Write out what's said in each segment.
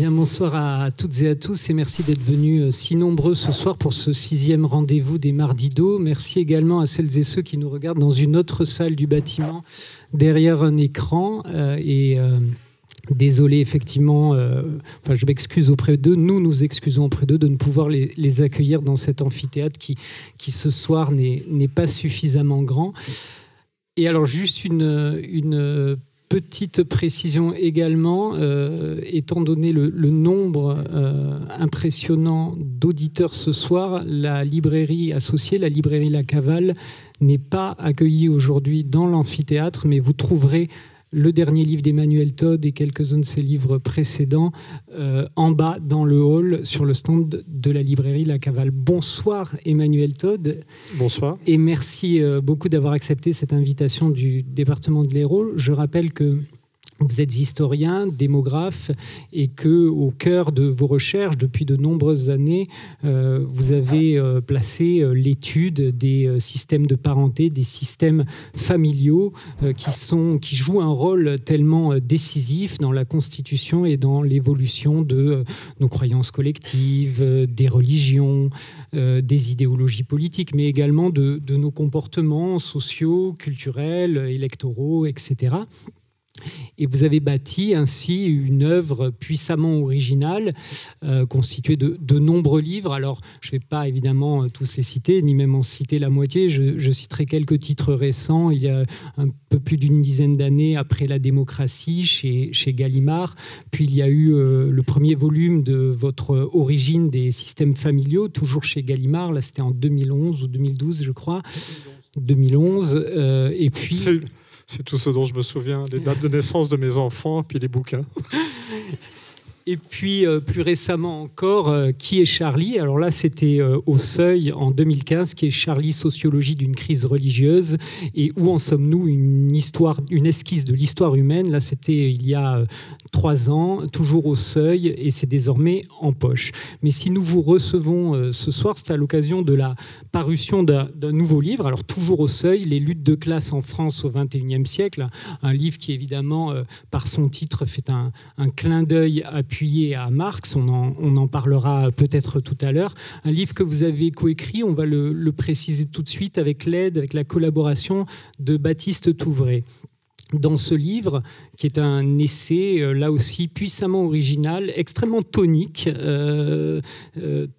Bien, bonsoir à toutes et à tous et merci d'être venus si nombreux ce soir pour ce 6e rendez-vous des Mardis d'eau. Merci également à celles et ceux qui nous regardent dans une autre salle du bâtiment derrière un écran désolé, effectivement, je m'excuse auprès d'eux, nous excusons auprès d'eux de ne pouvoir les accueillir dans cet amphithéâtre qui ce soir n'est pas suffisamment grand. Et alors, juste une petite précision également, étant donné le nombre impressionnant d'auditeurs ce soir, la librairie associée, la librairie La Cavale, n'est pas accueillie aujourd'hui dans l'amphithéâtre, mais vous trouverez le dernier livre d'Emmanuel Todd et quelques-uns de ses livres précédents en bas dans le hall sur le stand de la librairie La Cavale. Bonsoir Emmanuel Todd. Bonsoir. Et merci beaucoup d'avoir accepté cette invitation du département de l'Hérault. Je rappelle que vous êtes historien, démographe, et que, au cœur de vos recherches, depuis de nombreuses années, vous avez placé l'étude des systèmes de parenté, des systèmes familiaux qui jouent un rôle tellement décisif dans la constitution et dans l'évolution de nos croyances collectives, des religions, des idéologies politiques, mais également de nos comportements sociaux, culturels, électoraux, etc. Et vous avez bâti ainsi une œuvre puissamment originale, constituée de nombreux livres. Alors, je ne vais pas évidemment tous les citer, ni même en citer la moitié. Je citerai quelques titres récents. Il y a un peu plus d'une dizaine d'années, Après la démocratie, chez Gallimard. Puis il y a eu le premier volume de votre Origine des systèmes familiaux, toujours chez Gallimard. Là, c'était en 2011 ou 2012, je crois. 2011. Et puis... C'est tout ce dont je me souviens, les dates de naissance de mes enfants, puis les bouquins. Et puis, plus récemment encore, Qui est Charlie ? Alors là, c'était au Seuil en 2015, Qui est Charlie, sociologie d'une crise religieuse. Et où en sommes-nous ? Une esquisse de l'histoire humaine. Là, c'était il y a 3 ans, toujours au Seuil, et c'est désormais en poche. Mais si nous vous recevons ce soir, c'est à l'occasion de la parution d'un nouveau livre. Alors, toujours au Seuil, Les luttes de classe en France au XXIe siècle. Un livre qui, évidemment, par son titre, fait un clin d'œil appuyé à Marx, on en parlera peut-être tout à l'heure. Un livre que vous avez coécrit, on va le préciser tout de suite, avec la collaboration de Baptiste Touvray. Dans ce livre, qui est un essai, là aussi, puissamment original, extrêmement tonique,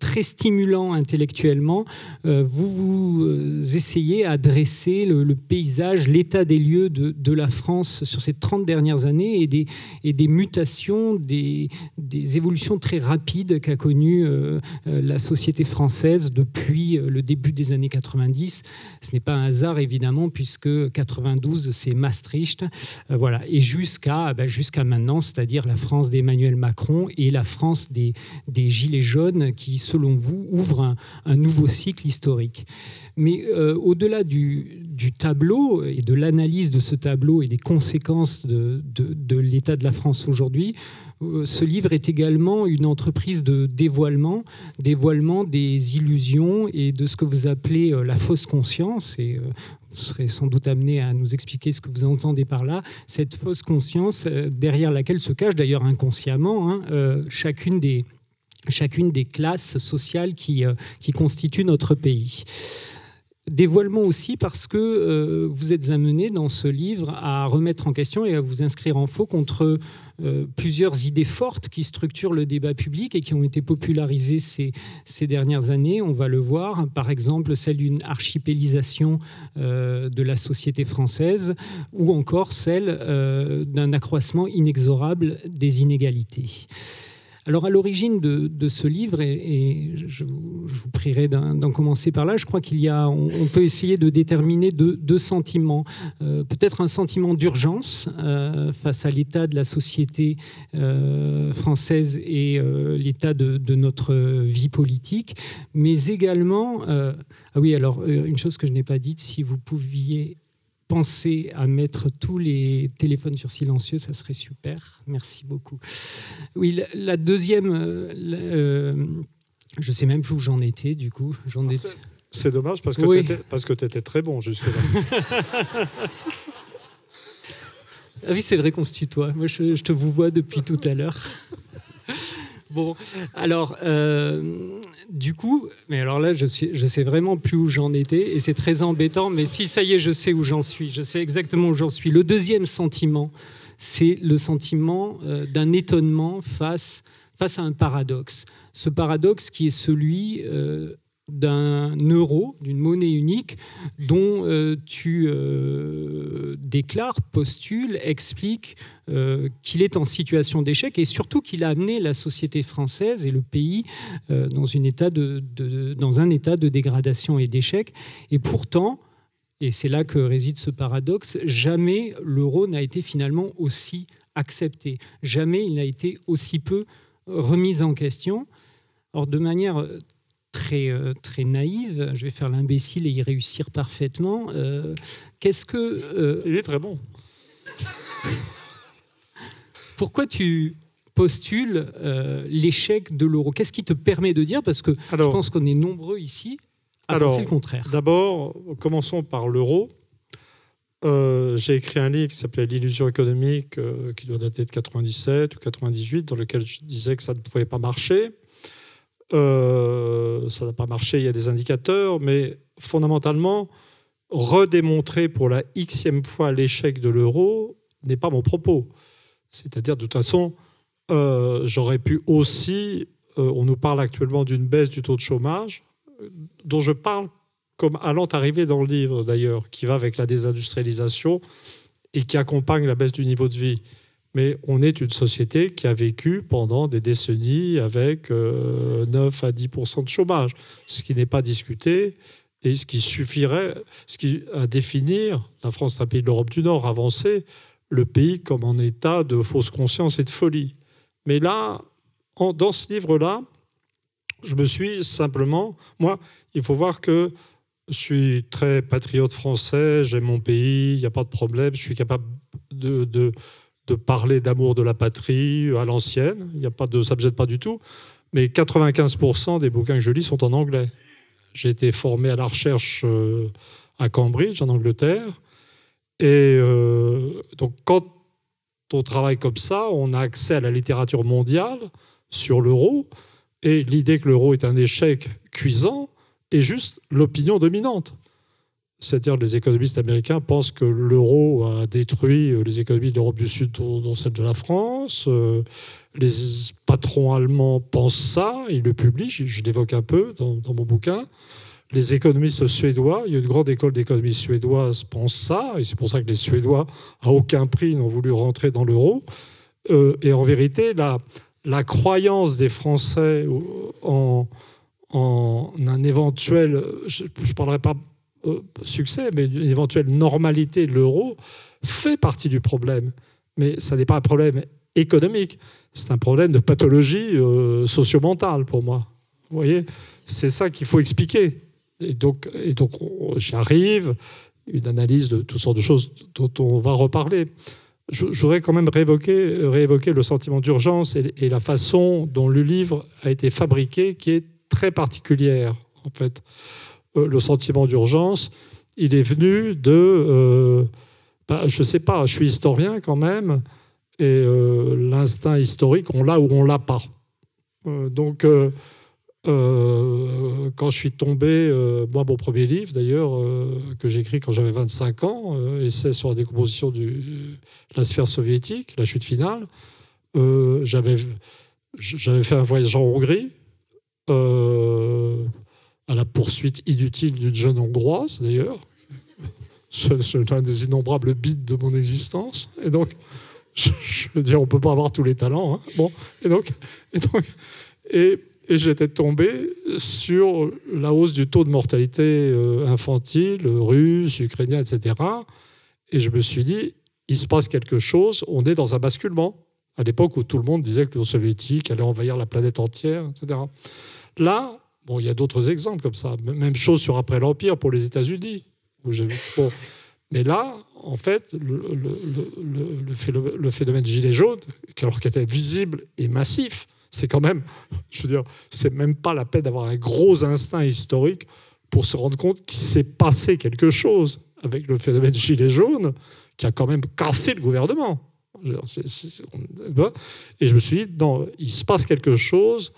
très stimulant intellectuellement, vous essayez à dresser le paysage, l'état des lieux de la France sur ces 30 dernières années et des mutations, des évolutions très rapides qu'a connues la société française depuis le début des années 90. Ce n'est pas un hasard, évidemment, puisque 92, c'est Maastricht. Voilà. Et jusqu'à maintenant, c'est-à-dire la France d'Emmanuel Macron et la France des Gilets jaunes qui, selon vous, ouvrent un nouveau cycle historique. Mais au-delà du tableau et de l'analyse de ce tableau et des conséquences de l'état de la France aujourd'hui, ce livre est également une entreprise de dévoilement des illusions et de ce que vous appelez la fausse conscience. Et vous serez sans doute amené à nous expliquer ce que vous entendez par là. Cette fausse conscience derrière laquelle se cache d'ailleurs inconsciemment chacune des classes sociales qui constituent notre pays. Dévoilement aussi parce que vous êtes amené dans ce livre à remettre en question et à vous inscrire en faux contre plusieurs idées fortes qui structurent le débat public et qui ont été popularisées ces dernières années. On va le voir, par exemple celle d'une archipélisation de la société française ou encore celle d'un accroissement inexorable des inégalités. Alors, à l'origine de ce livre, et je vous prierai d'en commencer par là, je crois on peut essayer de déterminer deux sentiments. Peut-être un sentiment d'urgence face à l'état de la société française et l'état de notre vie politique, mais également... une chose que je n'ai pas dite, si vous pouviez... Pensez à mettre tous les téléphones sur silencieux, ça serait super. Merci beaucoup. Oui, la deuxième, je ne sais même plus où j'en étais, du coup. C'est dommage parce que tu étais très bon jusque-là. Ah oui, c'est vrai qu'on se tutoie. Moi, je te vous vois depuis tout à l'heure. Bon, alors, du coup, mais alors là, je sais vraiment plus où j'en étais et c'est très embêtant, mais si, ça y est, je sais où j'en suis, je sais exactement où j'en suis. Le deuxième sentiment, c'est le sentiment d'un étonnement face à un paradoxe. Ce paradoxe qui est celui d'un euro, d'une monnaie unique, dont tu déclares, postules, expliques qu'il est en situation d'échec et surtout qu'il a amené la société française et le pays dans un état de dégradation et d'échec. Et pourtant, et c'est là que réside ce paradoxe, jamais l'euro n'a été finalement aussi accepté. Jamais il n'a été aussi peu remis en question. Or, de manière très naïve, je vais faire l'imbécile et y réussir parfaitement. Qu'est-ce que... Il est très bon. Pourquoi tu postules l'échec de l'euro? Qu'est-ce qui te permet de dire, parce que je pense qu'on est nombreux ici à penser le contraire. D'abord, commençons par l'euro. J'ai écrit un livre qui s'appelait L'illusion économique, qui doit dater de 97 ou 98, dans lequel je disais que ça ne pouvait pas marcher. Ça n'a pas marché, il y a des indicateurs, mais fondamentalement, redémontrer pour la xème fois l'échec de l'euro n'est pas mon propos. C'est-à-dire, de toute façon, j'aurais pu aussi... on nous parle actuellement d'une baisse du taux de chômage, dont je parle comme allant arriver dans le livre, d'ailleurs, qui va avec la désindustrialisation et qui accompagne la baisse du niveau de vie. Mais on est une société qui a vécu pendant des décennies avec 9 à 10% de chômage, ce qui n'est pas discuté et ce qui suffirait à définir, la France est un pays de l'Europe du Nord avancé, le pays comme en état de fausse conscience et de folie. Mais là, dans ce livre-là, je me suis simplement... Moi, il faut voir que je suis très patriote français, j'aime mon pays, il n'y a pas de problème, je suis capable de parler d'amour de la patrie à l'ancienne, ça ne me gêne pas du tout, mais 95% des bouquins que je lis sont en anglais. J'ai été formé à la recherche à Cambridge, en Angleterre, et donc quand on travaille comme ça, on a accès à la littérature mondiale sur l'euro, et l'idée que l'euro est un échec cuisant est juste l'opinion dominante. C'est-à-dire que les économistes américains pensent que l'euro a détruit les économies de l'Europe du Sud, dont celle de la France. Les patrons allemands pensent ça, ils le publient, je l'évoque un peu dans mon bouquin. Les économistes suédois, il y a une grande école d'économie suédoise, pensent ça, et c'est pour ça que les Suédois, à aucun prix, n'ont voulu rentrer dans l'euro. Et en vérité, la croyance des Français en un éventuel, je ne parlerai pas succès, mais une éventuelle normalité de l'euro fait partie du problème. Mais ça n'est pas un problème économique, c'est un problème de pathologie socio-mentale pour moi. Vous voyez, c'est ça qu'il faut expliquer. Et donc j'arrive, une analyse de toutes sortes de choses dont on va reparler. Je voudrais quand même réévoquer le sentiment d'urgence et la façon dont le livre a été fabriqué, qui est très particulière, en fait. Le sentiment d'urgence, il est venu de... je ne sais pas, je suis historien quand même, et l'instinct historique, on l'a ou on ne l'a pas. Donc, quand je suis tombé... moi, mon premier livre, d'ailleurs, que j'ai écrit quand j'avais 25 ans, essai sur la décomposition de la sphère soviétique, la chute finale, j'avais fait un voyage en Hongrie, à la poursuite inutile d'une jeune Hongroise, d'ailleurs. C'est l'un des innombrables bits de mon existence. Et donc, je veux dire, on ne peut pas avoir tous les talents. Hein. Bon, et j'étais tombé sur la hausse du taux de mortalité infantile, russe, ukrainien, etc. Et je me suis dit, il se passe quelque chose, on est dans un basculement. À l'époque où tout le monde disait que l'Union soviétique allait envahir la planète entière, etc. Là, bon, il y a d'autres exemples comme ça. Même chose sur après l'Empire pour les États-Unis. Bon. Mais là, en fait, le phénomène gilet jaune, alors qu'il était visible et massif, c'est quand même, je veux dire, c'est même pas la peine d'avoir un gros instinct historique pour se rendre compte qu'il s'est passé quelque chose avec le phénomène gilet jaune qui a quand même cassé le gouvernement. Et je me suis dit, non, il se passe quelque chose.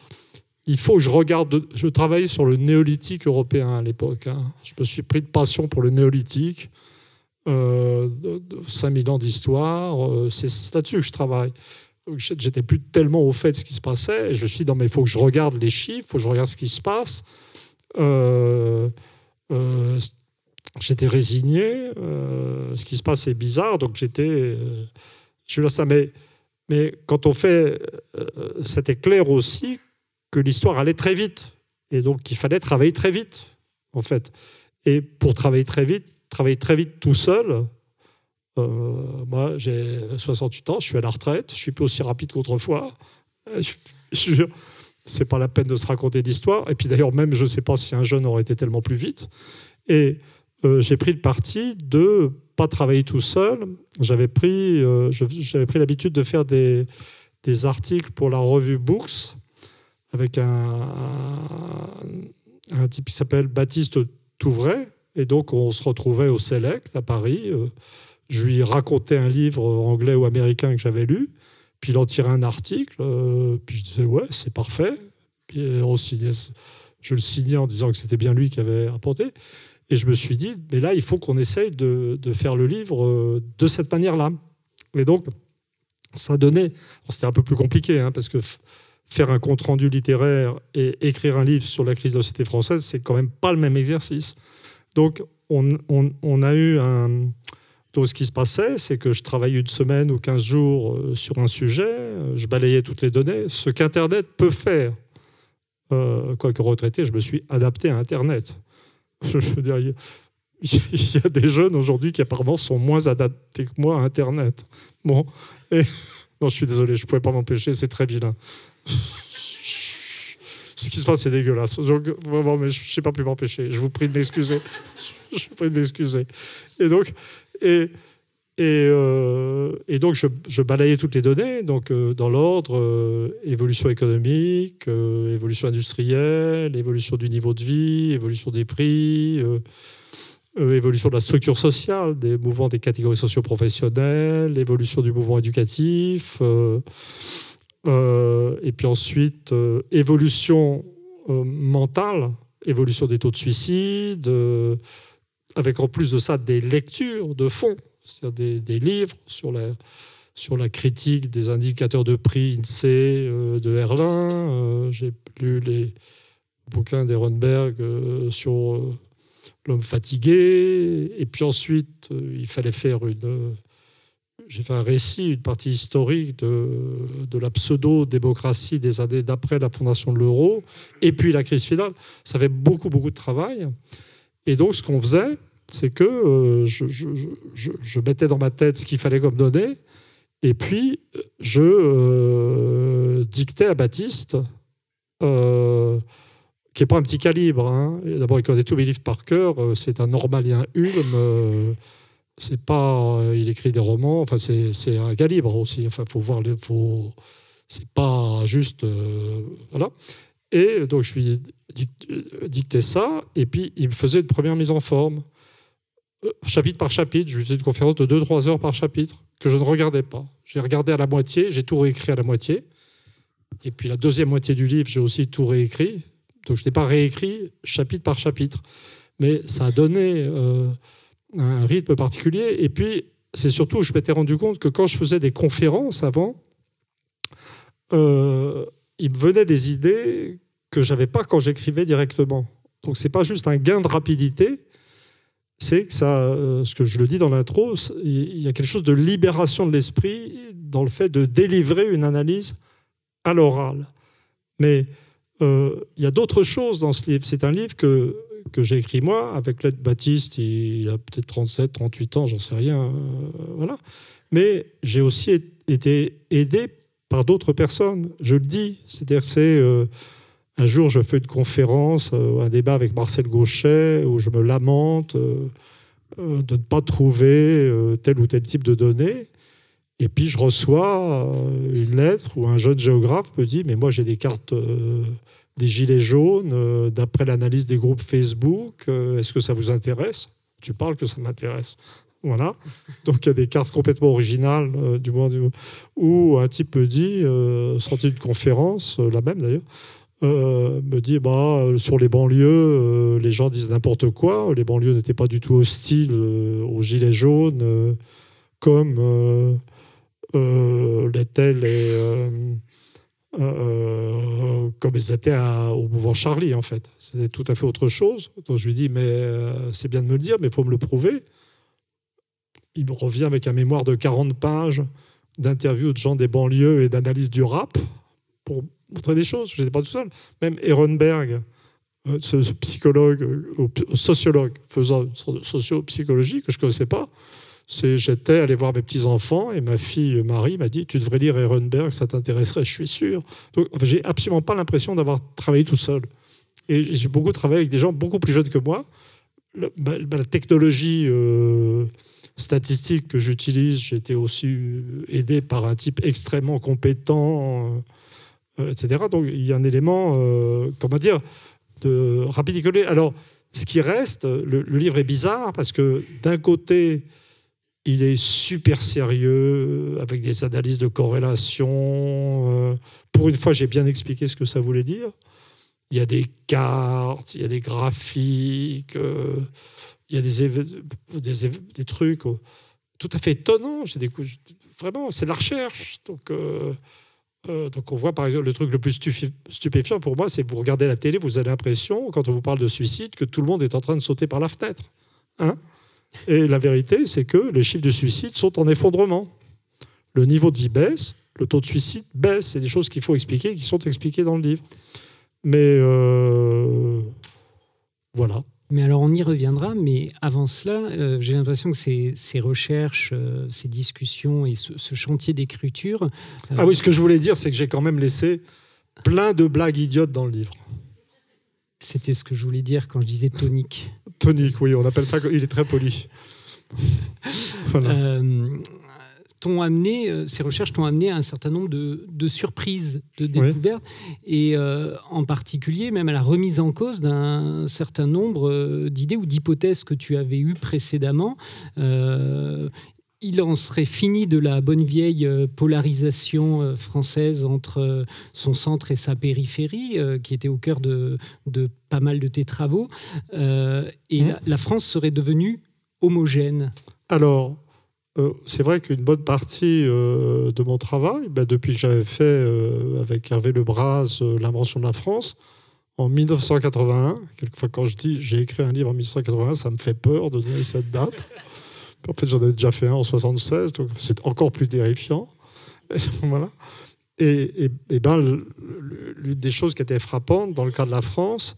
Il faut que je regarde. Je travaillais sur le néolithique européen à l'époque. Je me suis pris de passion pour le néolithique. 5000 ans d'histoire. C'est là-dessus que je travaille. J'étais plus tellement au fait de ce qui se passait. Et je me suis dit, non, mais il faut que je regarde les chiffres, il faut que je regarde ce qui se passe. J'étais résigné. Ce qui se passe est bizarre. Donc je suis là, ça. Mais quand on fait. C'était clair aussi que l'histoire allait très vite. Et donc il fallait travailler très vite, en fait. Et pour travailler très vite tout seul. Moi, j'ai 68 ans, je suis à la retraite, je suis plus aussi rapide qu'autrefois. C'est pas la peine de se raconter d'histoire. Et puis d'ailleurs, même, je ne sais pas si un jeune aurait été tellement plus vite. Et j'ai pris le parti de pas travailler tout seul. J'avais pris l'habitude de faire des articles pour la revue Books avec un type qui s'appelle Baptiste Touvray. Et donc, on se retrouvait au Select à Paris. Je lui racontais un livre anglais ou américain que j'avais lu. Puis il en tirait un article. Puis je disais, ouais, c'est parfait. Puis je le signais en disant que c'était bien lui qui avait apporté. Et je me suis dit, mais là, il faut qu'on essaye de faire le livre de cette manière-là. Et donc, ça donnait... C'était un peu plus compliqué, parce que faire un compte-rendu littéraire et écrire un livre sur la crise de la société française, c'est quand même pas le même exercice. Donc, on a eu un... Donc, ce qui se passait, c'est que je travaillais une semaine ou 15 jours sur un sujet, je balayais toutes les données, ce qu'Internet peut faire. Quoique retraité, je me suis adapté à Internet. Je veux dire, il y a des jeunes aujourd'hui qui apparemment sont moins adaptés que moi à Internet. Bon, non, je suis désolé, je ne pouvais pas m'empêcher, c'est très vilain. Ce qui se passe, c'est dégueulasse. Donc, vraiment, mais je ne sais pas plus m'empêcher. Je vous prie de m'excuser. Je vous prie de m'excuser. Et donc, donc je balayais toutes les données, donc dans l'ordre évolution économique, évolution industrielle, évolution du niveau de vie, évolution des prix, évolution de la structure sociale, des mouvements des catégories socio-professionnelles, évolution du mouvement éducatif, et puis ensuite évolution mentale, évolution des taux de suicide, avec en plus de ça des lectures de fond, c'est-à-dire des livres sur la critique des indicateurs de prix INSEE de Herlin. J'ai lu les bouquins d'Ehrenberg sur l'homme fatigué. Et puis ensuite, il fallait faire j'ai fait un récit, une partie historique de la pseudo-démocratie des années d'après la fondation de l'euro, et puis la crise finale. Ça fait beaucoup, beaucoup de travail. Et donc, ce qu'on faisait, c'est que je mettais dans ma tête ce qu'il fallait comme données, et puis je dictais à Baptiste, qui n'est pas un petit calibre. D'abord, il connaît tous mes livres par cœur. C'est un normalien Ulm. C'est pas, il écrit des romans. Enfin, c'est un calibre aussi. Enfin, faut voir c'est pas juste, voilà. Et donc, je lui dictais ça, et puis il me faisait une première mise en forme, chapitre par chapitre. Je lui faisais une conférence de 2-3 heures par chapitre, que je ne regardais pas. J'ai regardé à la moitié, j'ai tout réécrit à la moitié. Et puis la deuxième moitié du livre, j'ai aussi tout réécrit. Donc je n'ai pas réécrit chapitre par chapitre. Mais ça a donné un rythme particulier. Et puis, c'est surtout, je m'étais rendu compte que quand je faisais des conférences avant, il me venait des idées que je n'avais pas quand j'écrivais directement. Donc, ce n'est pas juste un gain de rapidité, c'est que ça, ce que je le dis dans l'intro, il y a quelque chose de libération de l'esprit dans le fait de délivrer une analyse à l'oral. Mais il y a d'autres choses dans ce livre. C'est un livre que j'ai écrit moi, avec l'aide de Baptiste, il a peut-être 37, 38 ans, j'en sais rien. Voilà. Mais j'ai aussi été aidé par d'autres personnes, je le dis. C'est-à-dire que un jour, je fais une conférence, un débat avec Marcel Gauchet, où je me lamente de ne pas trouver tel ou tel type de données. Et puis, je reçois une lettre où un jeune géographe me dit « Mais moi, j'ai des cartes des gilets jaunes, d'après l'analyse des groupes Facebook, est-ce que ça vous intéresse ?» Tu parles que ça m'intéresse. Voilà. Donc il y a des cartes complètement originales, du moment où un type me dit, sorti d'une conférence, la même d'ailleurs, me dit sur les banlieues, les gens disent n'importe quoi. Les banlieues n'étaient pas du tout hostiles aux gilets jaunes, comme l'étaient comme ils étaient au mouvement Charlie, en fait. C'était tout à fait autre chose. Donc je lui dis, mais c'est bien de me le dire, mais il faut me le prouver. Il me revient avec un mémoire de 40 pages d'interviews de gens des banlieues et d'analyse du rap pour montrer des choses. Je n'étais pas tout seul. Même Ehrenberg, ce psychologue, sociologue, faisant une sorte de socio-psychologie que je ne connaissais pas, j'étais allé voir mes petits-enfants et ma fille Marie m'a dit « Tu devrais lire Ehrenberg, ça t'intéresserait, je suis sûr. » Donc, j'ai absolument pas l'impression d'avoir travaillé tout seul. Et j'ai beaucoup travaillé avec des gens beaucoup plus jeunes que moi. La technologie statistique que j'utilise, j'ai été aussi aidé par un type extrêmement compétent, etc. Donc, il y a un élément, comment dire, de rapidité. Alors, ce qui reste, le livre est bizarre parce que d'un côté, il est super sérieux, avec des analyses de corrélation. Pour une fois, j'ai bien expliqué ce que ça voulait dire. Il y a des cartes, il y a des graphiques, il y a des trucs tout à fait étonnants. Vraiment, c'est de la recherche. Donc on voit, par exemple, le truc le plus stupéfiant pour moi, c'est que vous regardez la télé, vous avez l'impression, quand on vous parle de suicide, que tout le monde est en train de sauter par la fenêtre. Hein ? Et la vérité, c'est que les chiffres de suicide sont en effondrement. Le niveau de vie baisse, le taux de suicide baisse. C'est des choses qu'il faut expliquer et qui sont expliquées dans le livre. Mais voilà. Mais alors, on y reviendra. Mais avant cela, j'ai l'impression que ces recherches, ces discussions et ce chantier d'écriture... Ah oui, ce que je voulais dire, c'est que j'ai quand même laissé plein de blagues idiotes dans le livre. C'était ce que je voulais dire quand je disais tonique. Tonique, oui, on appelle ça, il est très poli. Voilà. Ces recherches t'ont amené à un certain nombre de surprises, de découvertes, oui. Et en particulier même à la remise en cause d'un certain nombre d'idées ou d'hypothèses que tu avais eues précédemment. Il en serait fini de la bonne vieille polarisation française entre son centre et sa périphérie, qui était au cœur de pas mal de tes travaux. La France serait devenue homogène. Alors, c'est vrai qu'une bonne partie de mon travail, depuis que j'avais fait avec Hervé Lebras l'invention de la France, en 1981, quelquefois quand je dis j'ai écrit un livre en 1981, ça me fait peur de donner cette date. En fait, j'en ai déjà fait un en 76, donc c'est encore plus terrifiant. Voilà. Et l'une des choses qui était frappante dans le cas de la France,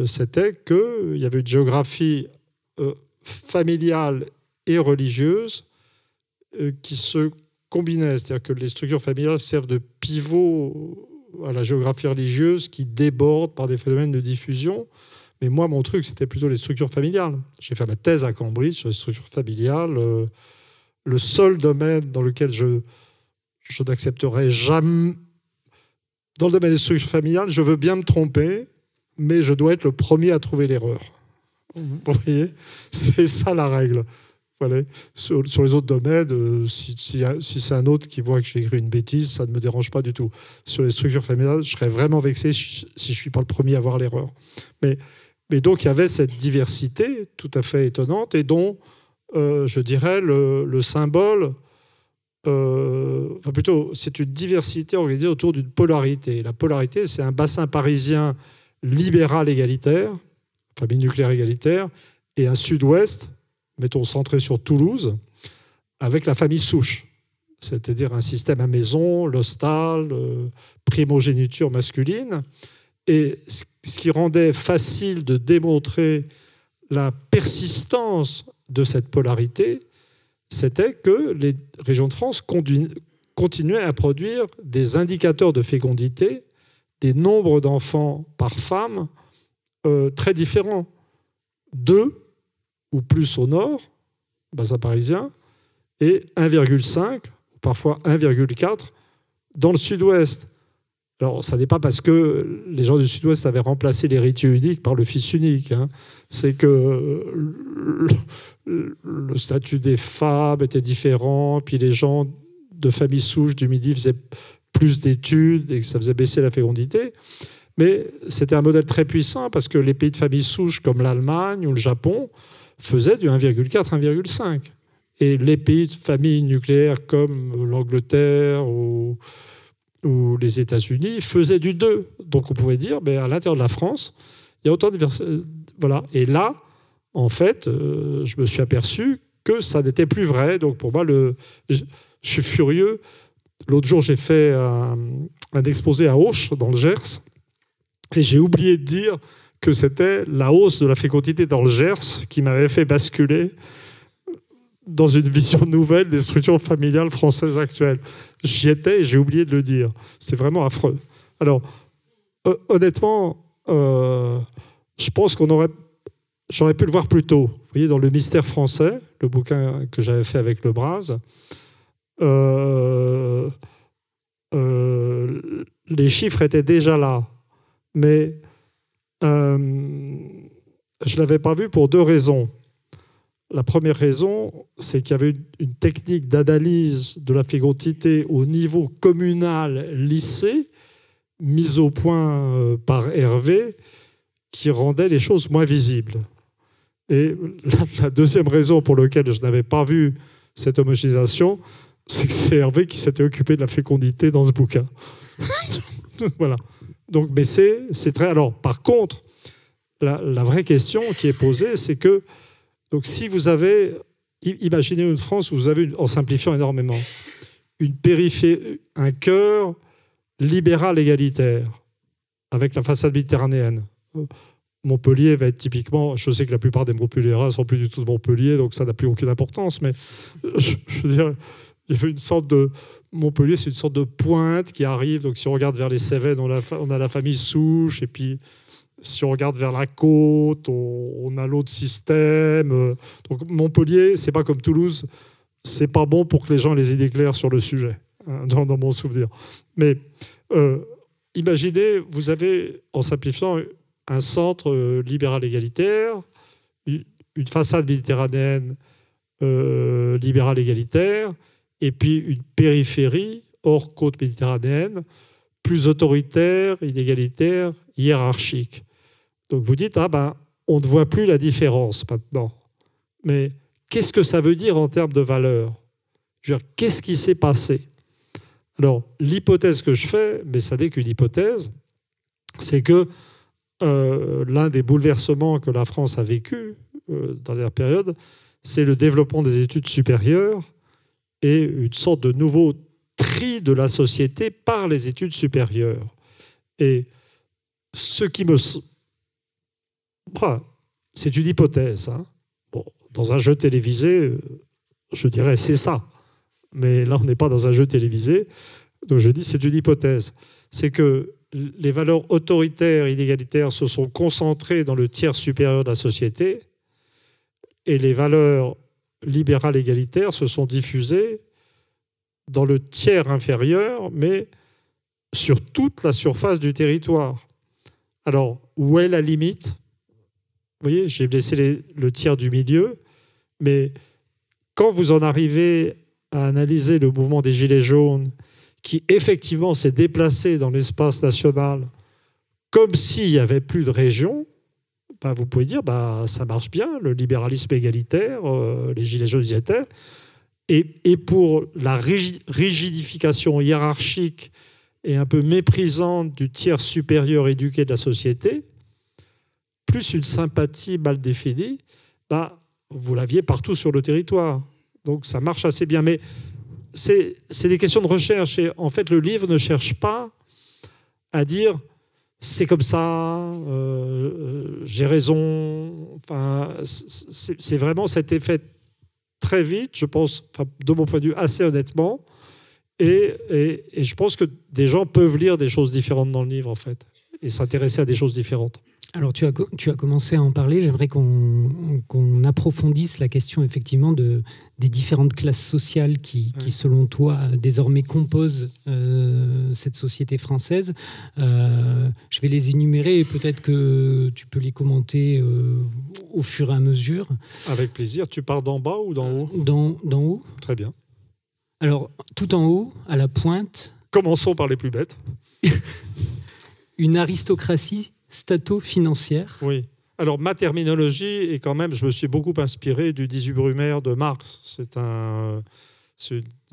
c'était qu'il y avait une géographie familiale et religieuse qui se combinaient. C'est-à-dire que les structures familiales servent de pivot à la géographie religieuse qui déborde par des phénomènes de diffusion. Mais moi, mon truc, c'était plutôt les structures familiales. J'ai fait ma thèse à Cambridge sur les structures familiales. Le seul domaine dans lequel je n'accepterai jamais... Dans le domaine des structures familiales, je veux bien me tromper, mais je dois être le premier à trouver l'erreur. Vous voyez ? C'est ça la règle. Voilà. Sur les autres domaines, si c'est un autre qui voit que j'ai écrit une bêtise, ça ne me dérange pas du tout. Sur les structures familiales, je serais vraiment vexé si je ne suis pas le premier à voir l'erreur. Mais donc, il y avait cette diversité tout à fait étonnante et dont, je dirais, le symbole... plutôt, c'est une diversité organisée autour d'une polarité. La polarité, c'est un bassin parisien libéral égalitaire, famille nucléaire égalitaire, et un sud-ouest, mettons centré sur Toulouse, avec la famille souche, c'est-à-dire un système à maison, l'hostal, primogéniture masculine. Et ce qui rendait facile de démontrer la persistance de cette polarité, c'était que les régions de France continuaient à produire des indicateurs de fécondité, des nombres d'enfants par femme très différents. 2 ou plus au nord, bassin parisien, et 1,5, parfois 1,4 dans le sud-ouest. Alors, ça n'est pas parce que les gens du sud-ouest avaient remplacé l'héritier unique par le fils unique. Hein. C'est que le le statut des femmes était différent, puis les gens de familles souches du Midi faisaient plus d'études et que ça faisait baisser la fécondité. Mais c'était un modèle très puissant parce que les pays de familles souches comme l'Allemagne ou le Japon faisaient du 1,4, 1,5. Et les pays de familles nucléaires comme l'Angleterre ou les États-Unis faisaient du 2. Donc on pouvait dire, à l'intérieur de la France, il y a autant de... Voilà. Et là, en fait, je me suis aperçu que ça n'était plus vrai. Donc pour moi, je suis furieux. L'autre jour, j'ai fait un exposé à Auch, dans le Gers, et j'ai oublié de dire que c'était la hausse de la fécondité dans le Gers qui m'avait fait basculer dans une vision nouvelle des structures familiales françaises actuelles. J'y étais et j'ai oublié de le dire. C'est vraiment affreux. Alors, honnêtement, je pense j'aurais pu le voir plus tôt. Vous voyez, dans Le Mystère français, le bouquin que j'avais fait avec Le Braz, les chiffres étaient déjà là. Mais je ne l'avais pas vu pour 2 raisons. La première raison, c'est qu'il y avait une technique d'analyse de la fécondité au niveau communal lycée, mise au point par Hervé, qui rendait les choses moins visibles. Et la deuxième raison pour laquelle je n'avais pas vu cette homogénéisation, c'est que c'est Hervé qui s'était occupé de la fécondité dans ce bouquin. Voilà. Donc, mais c'est très... Alors, par contre, la vraie question qui est posée, c'est que donc, si vous avez... Imaginez une France où vous avez, en simplifiant énormément, une périphérie, un cœur libéral égalitaire, avec la façade méditerranéenne. Montpellier va être typiquement... Je sais que la plupart des Montpelliérains ne sont plus du tout de Montpellier, donc ça n'a plus aucune importance, mais je veux dire, il y avait une sorte de... Montpellier, c'est une sorte de pointe qui arrive. Donc, si on regarde vers les Cévennes, on a la famille souche. Et puis, si on regarde vers la côte, on a l'autre système. Donc, Montpellier, c'est pas comme Toulouse. C'est pas bon pour que les gens aient les idées claires sur le sujet, hein, dans mon souvenir. Mais imaginez, vous avez, en simplifiant, un centre libéral égalitaire, une façade méditerranéenne libérale égalitaire, et puis une périphérie hors côte méditerranéenne, plus autoritaire, inégalitaire, hiérarchique. Donc vous dites, on ne voit plus la différence maintenant. Mais qu'est-ce que ça veut dire en termes de valeur ? Je veux dire, qu'est-ce qui s'est passé ? Alors, l'hypothèse que je fais, mais ça n'est qu'une hypothèse, c'est que l'un des bouleversements que la France a vécu dans la période, c'est le développement des études supérieures et une sorte de nouveau tri de la société par les études supérieures. Et ce qui me... c'est une hypothèse. Hein. Bon, dans un jeu télévisé, je dirais c'est ça. Mais là, on n'est pas dans un jeu télévisé. Donc je dis c'est une hypothèse. C'est que les valeurs autoritaires et inégalitaires se sont concentrées dans le tiers supérieur de la société et les valeurs libérales égalitaires se sont diffusées dans le tiers inférieur, mais sur toute la surface du territoire. Alors, où est la limite ? Vous voyez, j'ai laissé le tiers du milieu, mais quand vous en arrivez à analyser le mouvement des Gilets jaunes, qui effectivement s'est déplacé dans l'espace national comme s'il n'y avait plus de région, vous pouvez dire ça marche bien, le libéralisme égalitaire, les Gilets jaunes y étaient. Et pour la rigidification hiérarchique et un peu méprisante du tiers supérieur éduqué de la société, plus une sympathie mal définie, vous l'aviez partout sur le territoire. Donc ça marche assez bien. Mais c'est des questions de recherche. Et en fait, le livre ne cherche pas à dire c'est comme ça, j'ai raison. Enfin, c'est vraiment cet effet très vite, je pense, de mon point de vue, assez honnêtement. Et je pense que des gens peuvent lire des choses différentes dans le livre, en fait, et s'intéresser à des choses différentes. Alors, tu as commencé à en parler. J'aimerais qu'on approfondisse la question, effectivement, des différentes classes sociales qui, selon toi, désormais composent cette société française. Je vais les énumérer et peut-être que tu peux les commenter au fur et à mesure. Avec plaisir. Tu pars d'en bas ou d'en haut ? D'en haut. Très bien. Alors, tout en haut, à la pointe... Commençons par les plus bêtes. Une aristocratie stato-financière. Oui. Alors, ma terminologie est quand même, je me suis beaucoup inspiré du 18 Brumaire de Marx. C'est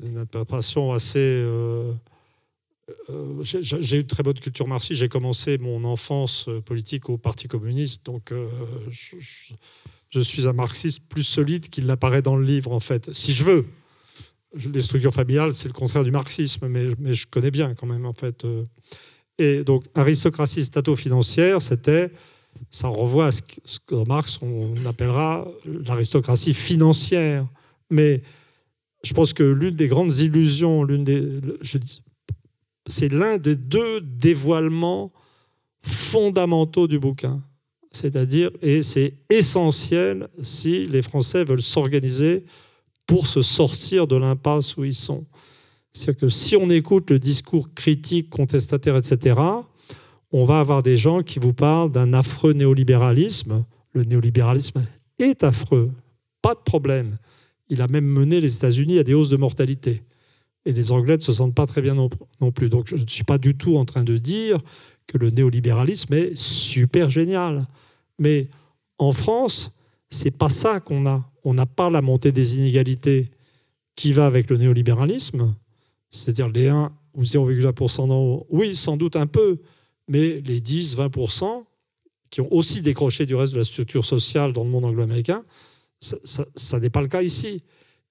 une interprétation assez... j'ai eu une très bonne culture marxiste. J'ai commencé mon enfance politique au Parti communiste, donc je suis un marxiste plus solide qu'il n'apparaît dans le livre, en fait. Si je veux. Les structures familiales, c'est le contraire du marxisme, mais je connais bien quand même, en fait. Et donc, aristocratie stato-financière, ça renvoie à ce que dans Marx, on appellera l'aristocratie financière. Mais je pense que l'une des grandes illusions, c'est l'un des deux dévoilements fondamentaux du bouquin. C'est-à-dire, et c'est essentiel si les Français veulent s'organiser pour se sortir de l'impasse où ils sont. C'est-à-dire que si on écoute le discours critique, contestataire, etc., on va avoir des gens qui vous parlent d'un affreux néolibéralisme. Le néolibéralisme est affreux, pas de problème. Il a même mené les États-Unis à des hausses de mortalité. Et les Anglais ne se sentent pas très bien non plus. Donc je ne suis pas du tout en train de dire que le néolibéralisme est super génial. Mais en France, c'est pas ça qu'on a. On n'a pas la montée des inégalités qui va avec le néolibéralisme. C'est-à-dire les 1 ou 0,1% d'en haut, oui, sans doute un peu, mais les 10, 20% qui ont aussi décroché du reste de la structure sociale dans le monde anglo-américain, ça n'est pas le cas ici.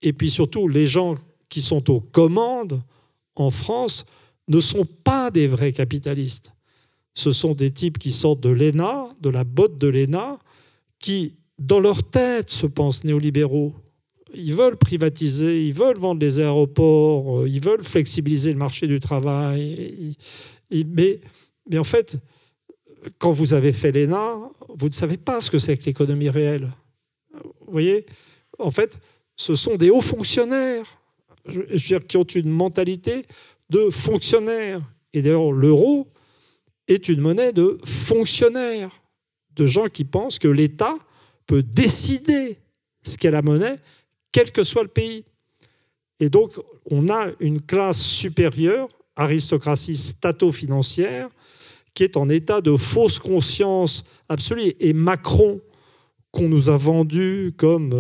Et puis surtout, les gens qui sont aux commandes en France ne sont pas des vrais capitalistes. Ce sont des types qui sortent de l'ENA, de la botte de l'ENA, qui, dans leur tête, se pensent néolibéraux. Ils veulent privatiser, ils veulent vendre les aéroports, ils veulent flexibiliser le marché du travail. Mais en fait, quand vous avez fait l'ENA, vous ne savez pas ce que c'est que l'économie réelle. Vous voyez ? En fait, ce sont des hauts fonctionnaires, je veux dire, qui ont une mentalité de fonctionnaires. Et d'ailleurs, l'euro est une monnaie de fonctionnaires, de gens qui pensent que l'État peut décider ce qu'est la monnaie, quel que soit le pays. Et donc, on a une classe supérieure, aristocratie stato-financière, qui est en état de fausse conscience absolue. Et Macron, qu'on nous a vendu comme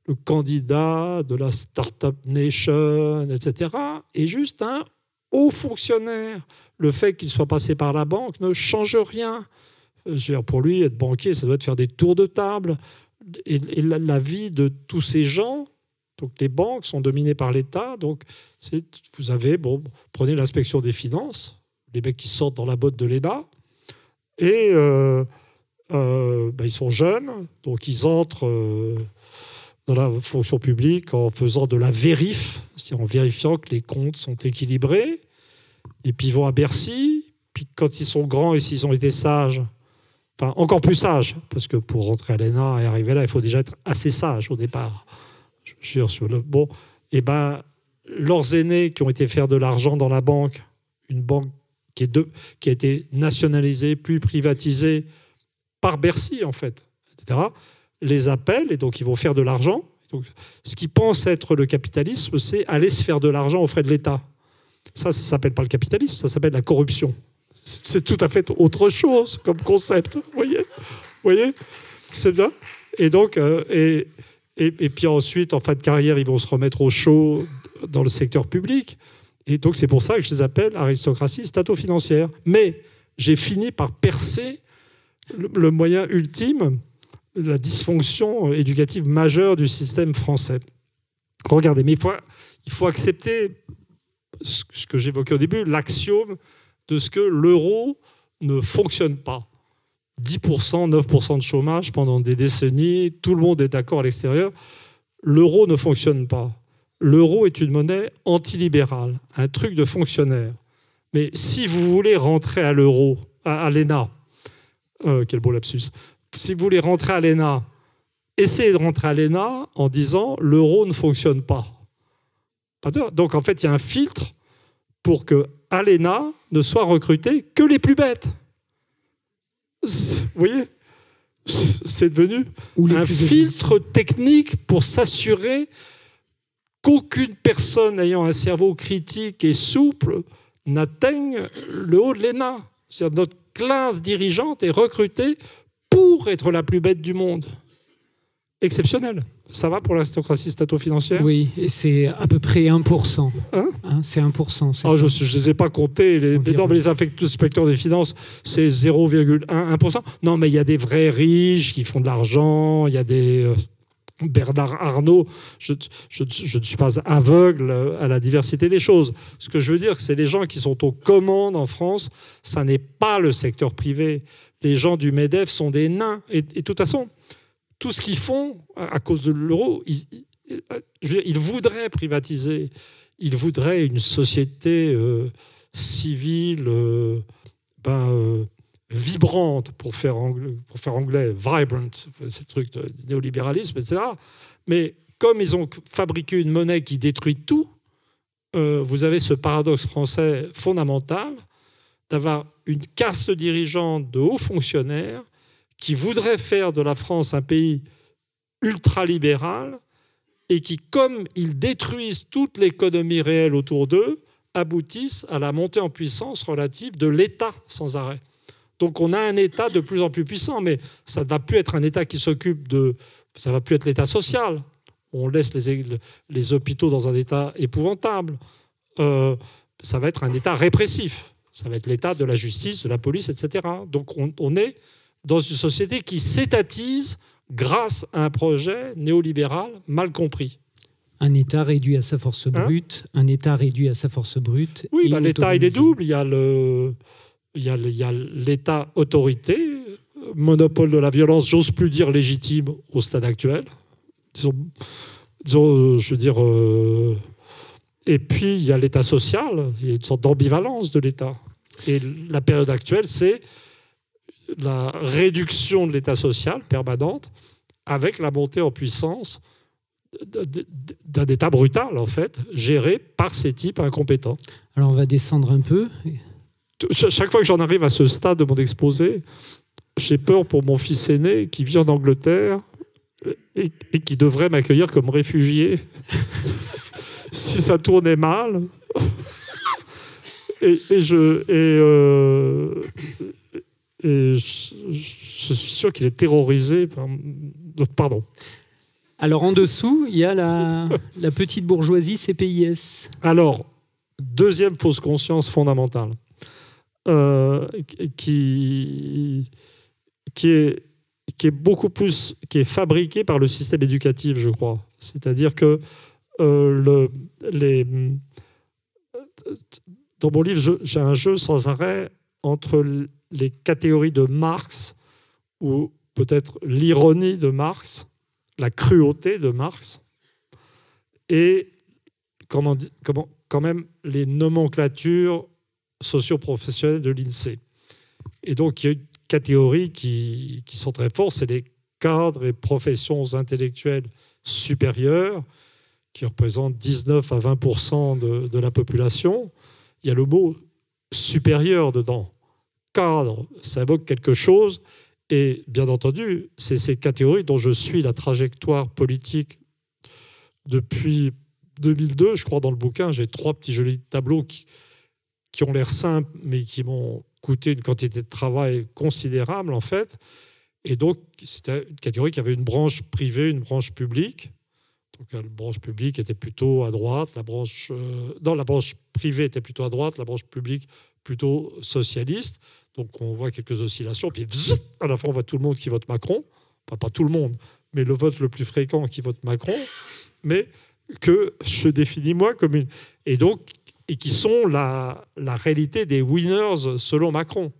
le candidat de la Startup Nation, etc., est juste un haut fonctionnaire. Le fait qu'il soit passé par la banque ne change rien. Je veux dire, pour lui, être banquier, ça doit être faire des tours de table. Et la vie de tous ces gens, donc les banques sont dominées par l'État. Donc vous avez, prenez l'inspection des finances, les mecs qui sortent dans la botte de l'ENA, et ils sont jeunes, donc ils entrent dans la fonction publique en faisant de la vérif, c'est-à-dire en vérifiant que les comptes sont équilibrés, et puis ils vont à Bercy, puis quand ils sont grands et s'ils ont été sages, enfin encore plus sages, parce que pour rentrer à l'ENA et arriver là, il faut déjà être assez sage au départ. Bon, et leurs aînés qui ont été faire de l'argent dans la banque, une banque qui a été nationalisée, puis privatisée par Bercy, en fait, etc., les appellent, et donc ils vont faire de l'argent. Donc, ce qu'ils pensent être le capitalisme, c'est aller se faire de l'argent aux frais de l'État. Ça ne s'appelle pas le capitalisme, ça s'appelle la corruption. C'est tout à fait autre chose comme concept. Vous voyez c'est bien. Et donc, et puis ensuite, en fin de carrière, ils vont se remettre au chaud dans le secteur public. Et donc, c'est pour ça que je les appelle aristocratie stato-financière. Mais j'ai fini par percer le moyen ultime de la dysfonction éducative majeure du système français. Regardez, mais il faut accepter ce que j'évoquais au début, l'axiome de ce que l'euro ne fonctionne pas. 10%, 9% de chômage pendant des décennies, tout le monde est d'accord à l'extérieur. L'euro ne fonctionne pas. L'euro est une monnaie antilibérale, un truc de fonctionnaire. Mais si vous voulez rentrer à l'euro, à l'ENA, Quel beau lapsus. Si vous voulez rentrer à l'ENA, essayez de rentrer à l'ENA en disant l'euro ne fonctionne pas. Donc en fait, il y a un filtre pour que à l'ENA ne soient recrutés que les plus bêtes. Vous voyez, c'est devenu un filtre technique pour s'assurer qu'aucune personne ayant un cerveau critique et souple n'atteigne le haut de l'ENA. C'est-à-dire notre classe dirigeante est recrutée pour être la plus bête du monde. Exceptionnel. Ça va pour l'aristocratie stato-financière ? Oui, et c'est à peu près 1%. C'est 1%. Je ne les ai pas comptés. Les inspecteurs des finances, c'est 0,1%. Non, mais il y a des vrais riches qui font de l'argent. Il y a des Bernard Arnault. Je ne suis pas aveugle à la diversité des choses. Ce que je veux dire, c'est les gens qui sont aux commandes en France, ça n'est pas le secteur privé. Les gens du MEDEF sont des nains. Et de toute façon, tout ce qu'ils font à cause de l'euro, ils voudraient privatiser, ils voudraient une société civile vibrante, pour faire anglais, vibrant, c'est le truc de néolibéralisme, etc. Mais comme ils ont fabriqué une monnaie qui détruit tout, vous avez ce paradoxe français fondamental d'avoir une caste dirigeante de hauts fonctionnaires qui voudraient faire de la France un pays ultralibéral et qui, comme ils détruisent toute l'économie réelle autour d'eux, aboutissent à la montée en puissance relative de l'État sans arrêt. Donc on a un État de plus en plus puissant, mais ça ne va plus être un État qui s'occupe de... Ça ne va plus être l'État social. On laisse les hôpitaux dans un état épouvantable. Ça va être un État répressif. Ça va être l'État de la justice, de la police, etc. Donc on est dans une société qui s'étatise grâce à un projet néolibéral mal compris. Un État réduit à sa force brute, un État réduit à sa force brute. Oui, l'État, il est double. Il y a l'État autorité, monopole de la violence, j'ose plus dire légitime au stade actuel. Disons, je veux dire... Et puis, il y a l'État social. Il y a une sorte d'ambivalence de l'État. Et la période actuelle, c'est la réduction de l'État social permanente avec la montée en puissance d'un État brutal, en fait, géré par ces types incompétents. Alors, on va descendre un peu. Chaque fois que j'en arrive à ce stade de mon exposé, j'ai peur pour mon fils aîné qui vit en Angleterre et qui devrait m'accueillir comme réfugié si ça tournait mal. Et je suis sûr qu'il est terrorisé par... Pardon. Alors, en dessous, il y a la petite bourgeoisie CPIS. Alors, deuxième fausse conscience fondamentale, qui est beaucoup plus... qui est fabriquée par le système éducatif, je crois. C'est-à-dire que dans mon livre, j'ai un jeu sans arrêt entre les catégories de Marx, ou peut-être l'ironie de Marx, la cruauté de Marx, et quand même les nomenclatures socio-professionnelles de l'INSEE. Et donc, il y a une catégorie qui sont très fortes, c'est les cadres et professions intellectuelles supérieures, qui représentent 19 à 20% de la population. Il y a le mot supérieur dedans. Cadre, ça évoque quelque chose. Et bien entendu, c'est ces catégories dont je suis la trajectoire politique depuis 2002. Je crois dans le bouquin, j'ai 3 petits jolis tableaux qui ont l'air simples, mais qui m'ont coûté une quantité de travail considérable, en fait. Et donc, c'était une catégorie qui avait une branche privée, une branche publique. Donc, la branche publique était plutôt à droite, la branche privée était plutôt à droite, la branche publique plutôt socialiste. Donc, on voit quelques oscillations. Puis, à la fin, on voit tout le monde qui vote Macron. Enfin, pas tout le monde, mais le vote le plus fréquent qui vote Macron. Mais que je définis, moi, comme une... Et qui sont la réalité des winners selon Macron.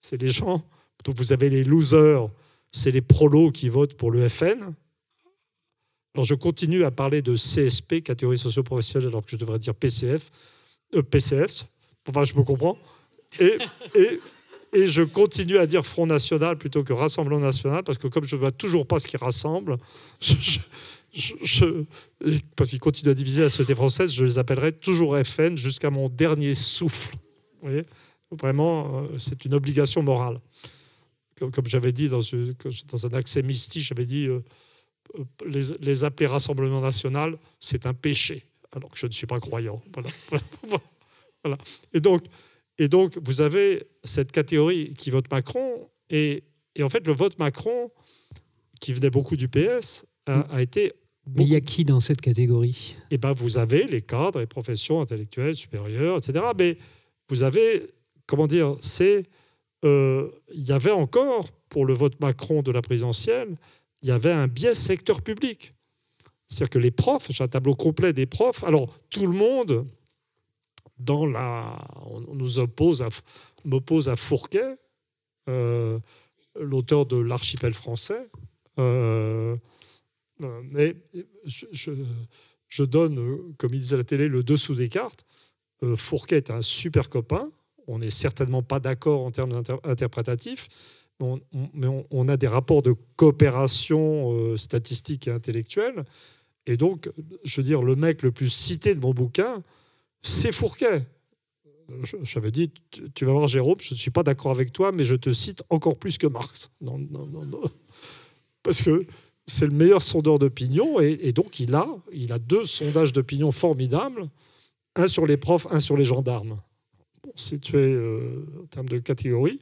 C'est les gens... Donc, vous avez les losers, c'est les prolos qui votent pour le FN. Alors, je continue à parler de CSP, catégorie socio-professionnelle, alors que je devrais dire PCF. Enfin, je me comprends. Et je continue à dire Front National plutôt que Rassemblement National, parce que comme je ne vois toujours pas ce qui rassemble, parce qu'ils continuent à diviser la société française, je les appellerai toujours FN jusqu'à mon dernier souffle. Vous voyez, vraiment, c'est une obligation morale. Comme j'avais dit dans un accès mystique, j'avais dit les appeler Rassemblement National, c'est un péché, alors que je ne suis pas croyant. Voilà. Et donc, vous avez cette catégorie qui vote Macron, et en fait, le vote Macron, qui venait beaucoup du PS, a été... Mais il y a qui dans cette catégorie ? Eh bien, vous avez les cadres, les professions intellectuelles supérieures, etc. Mais vous avez, comment dire, il y avait encore, pour le vote Macron de la présidentielle, il y avait un biais secteur public. C'est-à-dire que les profs, j'ai un tableau complet des profs, alors tout le monde, on m'oppose à Fourquet, l'auteur de l'Archipel français, mais je donne, comme il disait à la télé, le dessous des cartes. Fourquet est un super copain. On n'est certainement pas d'accord en termes interprétatifs, mais on a des rapports de coopération statistique et intellectuelle. Et donc, je veux dire, le mec le plus cité de mon bouquin, c'est Fourquet. J'avais dit, tu vas voir Jérôme, je ne suis pas d'accord avec toi, mais je te cite encore plus que Marx. Non. Parce que c'est le meilleur sondeur d'opinion, et donc il a 2 sondages d'opinion formidables, un sur les profs, un sur les gendarmes, situé en termes de catégorie.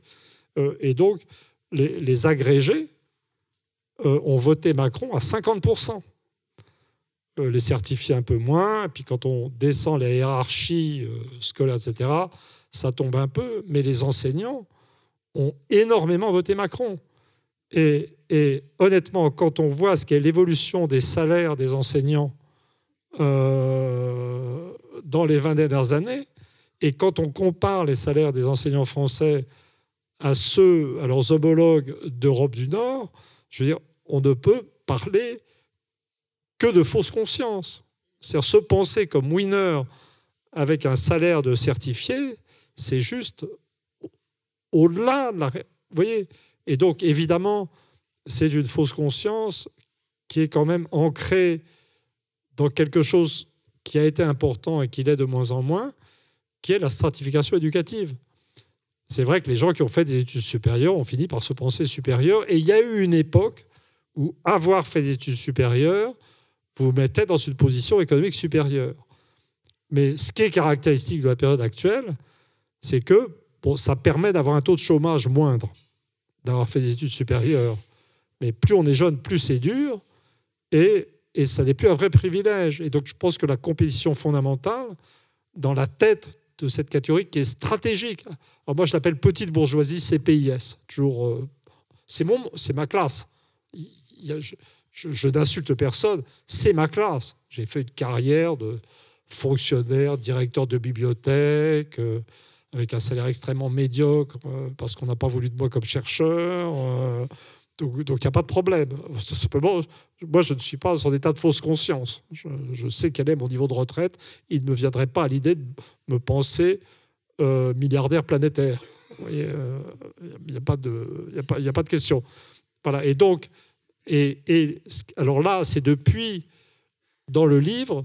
Et donc, les agrégés ont voté Macron à 50%. Les certifiés un peu moins, et puis quand on descend les hiérarchies scolaires, etc., ça tombe un peu, mais les enseignants ont énormément voté Macron. Et honnêtement, quand on voit ce qu'est l'évolution des salaires des enseignants dans les 20 dernières années, et quand on compare les salaires des enseignants français à leurs homologues d'Europe du Nord, je veux dire, on ne peut parler que de fausse conscience. C'est-à-dire se penser comme winner avec un salaire de certifié, c'est juste au-delà de la... Vous voyez ? Et donc, évidemment, c'est une fausse conscience qui est quand même ancrée dans quelque chose qui a été important et qui l'est de moins en moins, qui est la stratification éducative. C'est vrai que les gens qui ont fait des études supérieures ont fini par se penser supérieurs. Et il y a eu une époque où avoir fait des études supérieures vous mettait dans une position économique supérieure. Mais ce qui est caractéristique de la période actuelle, c'est que ça permet d'avoir un taux de chômage moindre, d'avoir fait des études supérieures. Mais plus on est jeune, plus c'est dur, et ça n'est plus un vrai privilège. Et donc je pense que la compétition fondamentale, dans la tête de cette catégorie qui est stratégique, alors moi je l'appelle petite bourgeoisie CPIS, toujours, c'est ma classe. Je n'insulte personne, c'est ma classe. J'ai fait une carrière de fonctionnaire, directeur de bibliothèque, avec un salaire extrêmement médiocre, parce qu'on n'a pas voulu de moi comme chercheur. Donc il n'y a pas de problème. Simplement, moi, je ne suis pas en état de fausse conscience. Je sais quel est mon niveau de retraite. Il ne me viendrait pas à l'idée de me penser milliardaire planétaire. Vous voyez, il n'y a pas de question. Voilà. Et donc, alors là, c'est depuis, dans le livre,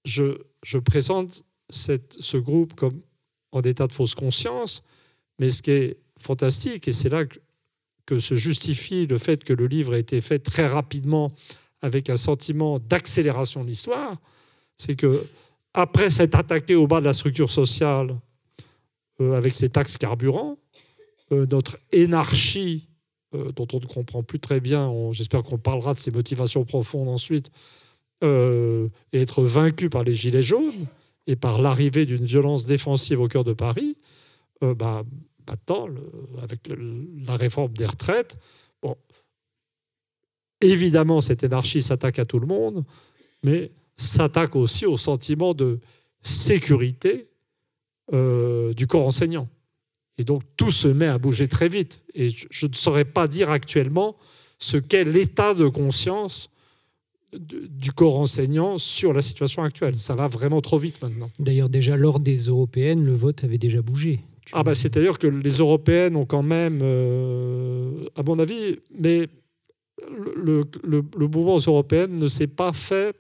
je présente ce groupe comme en état de fausse conscience, mais ce qui est fantastique, et c'est là que se justifie le fait que le livre a été fait très rapidement avec un sentiment d'accélération de l'histoire, c'est que après s'être attaqué au bas de la structure sociale avec ses taxes carburant, notre énarchie dont on ne comprend plus très bien, j'espère qu'on parlera de ses motivations profondes ensuite, et être vaincu par les Gilets jaunes et par l'arrivée d'une violence défensive au cœur de Paris, maintenant, avec la réforme des retraites, évidemment, cette énarchie s'attaque à tout le monde, mais s'attaque aussi au sentiment de sécurité du corps enseignant. Et donc, tout se met à bouger très vite. Et je ne saurais pas dire actuellement ce qu'est l'état de conscience du corps enseignant sur la situation actuelle. Ça va vraiment trop vite maintenant. D'ailleurs, déjà lors des européennes, le vote avait déjà bougé, C'est-à-dire que les Européennes ont quand même, à mon avis, mais le mouvement européen ne s'est pas fait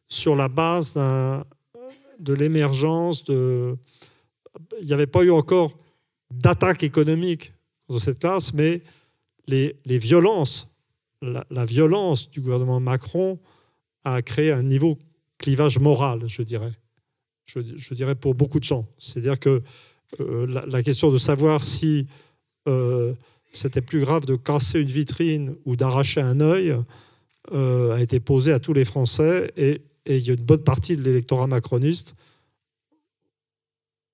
sur la base de l'émergence de... Il n'y avait pas eu encore d'attaque économique dans cette classe, mais les violences, la violence du gouvernement Macron a créé un niveau clivage moral, je dirais. Je dirais pour beaucoup de gens. C'est-à-dire que la question de savoir si c'était plus grave de casser une vitrine ou d'arracher un œil a été posée à tous les Français, et il y a une bonne partie de l'électorat macroniste,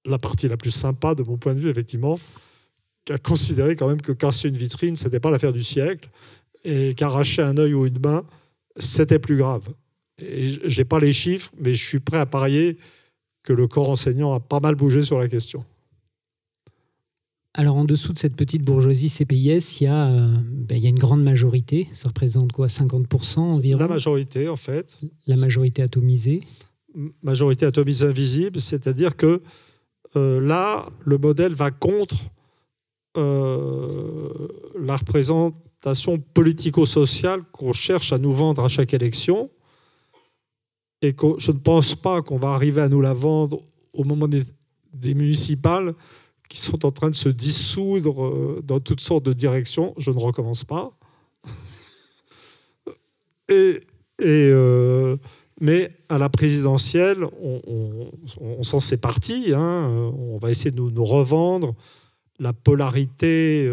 la partie la plus sympa de mon point de vue, effectivement, qui a considéré quand même que casser une vitrine, c'était pas l'affaire du siècle, et qu'arracher un œil ou une main, c'était plus grave. Et j'ai pas les chiffres, mais je suis prêt à parier que le corps enseignant a pas mal bougé sur la question. Alors, en dessous de cette petite bourgeoisie CPIS, il y a une grande majorité. Ça représente quoi, 50% environ? La majorité, en fait. La majorité atomisée. Majorité atomisée invisible, c'est-à-dire que là, le modèle va contre la représentation politico-sociale qu'on cherche à nous vendre à chaque élection, et que je ne pense pas qu'on va arriver à nous la vendre au moment des municipales qui sont en train de se dissoudre dans toutes sortes de directions. Je ne recommence pas. Mais à la présidentielle, on s'en sait parti. On va essayer de nous revendre la polarité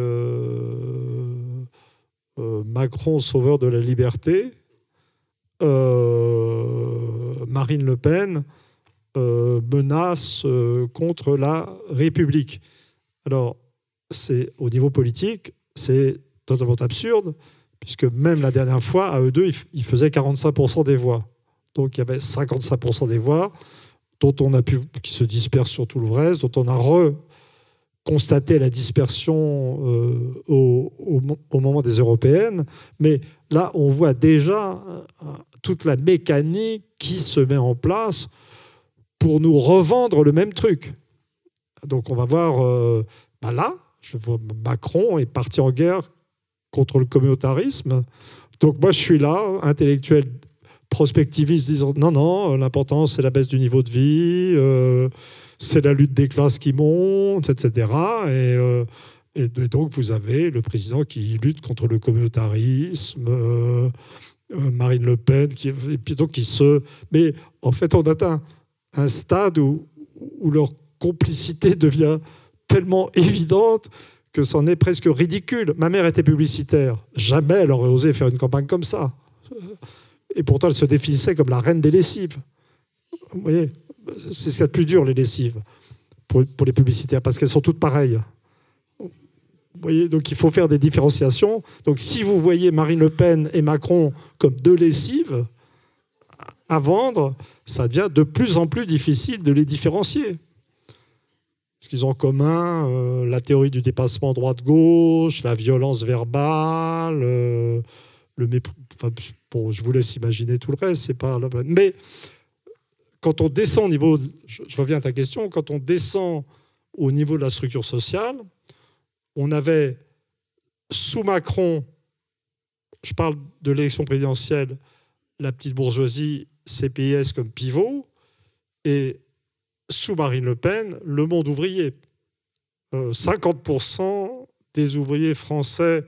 Macron, sauveur de la liberté, Marine Le Pen, menace contre la République. Alors, au niveau politique, c'est totalement absurde, puisque même la dernière fois, à eux deux, ils faisaient 45% des voix. Donc, il y avait 55% des voix qui se dispersent sur tout le reste, dont on a constaté la dispersion au moment des européennes. Mais là, on voit déjà toute la mécanique qui se met en place pour nous revendre le même truc. Donc on va voir, là, je vois Macron est parti en guerre contre le communautarisme. Donc moi je suis là, intellectuel prospectiviste, disant non, l'important c'est la baisse du niveau de vie, c'est la lutte des classes qui monte, etc. Et donc vous avez le président qui lutte contre le communautarisme, Marine Le Pen, mais en fait on atteint un stade où leur complicité devient tellement évidente que c'en est presque ridicule. Ma mère était publicitaire. Jamais elle aurait osé faire une campagne comme ça. Et pourtant, elle se définissait comme la reine des lessives. Vous voyez, c'est ce qu'il y a de plus dur, les lessives, pour les publicitaires, parce qu'elles sont toutes pareilles. Vous voyez, donc il faut faire des différenciations. Donc si vous voyez Marine Le Pen et Macron comme deux lessives à vendre, ça devient de plus en plus difficile de les différencier. Ce qu'ils ont en commun, la théorie du dépassement droite-gauche, la violence verbale, le mépris. Enfin, bon, je vous laisse imaginer tout le reste, c'est pas. Mais quand on descend au niveau, je reviens à ta question, quand on descend au niveau de la structure sociale, on avait sous Macron, je parle de l'élection présidentielle, la petite bourgeoisie, CPIS comme pivot, et sous Marine Le Pen, le monde ouvrier. 50% des ouvriers français,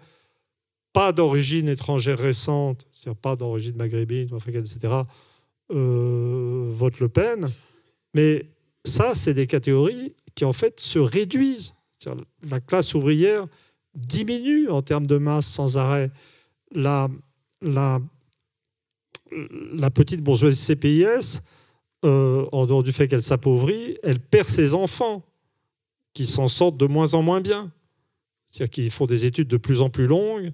pas d'origine étrangère récente, c'est-à-dire pas d'origine maghrébine ou africaine, etc., votent Le Pen. Mais ça, c'est des catégories qui, en fait, se réduisent. C'est-à-dire, la classe ouvrière diminue en termes de masse sans arrêt. La petite bourgeoisie CPIS, en dehors du fait qu'elle s'appauvrit, elle perd ses enfants qui s'en sortent de moins en moins bien. C'est-à-dire qu'ils font des études de plus en plus longues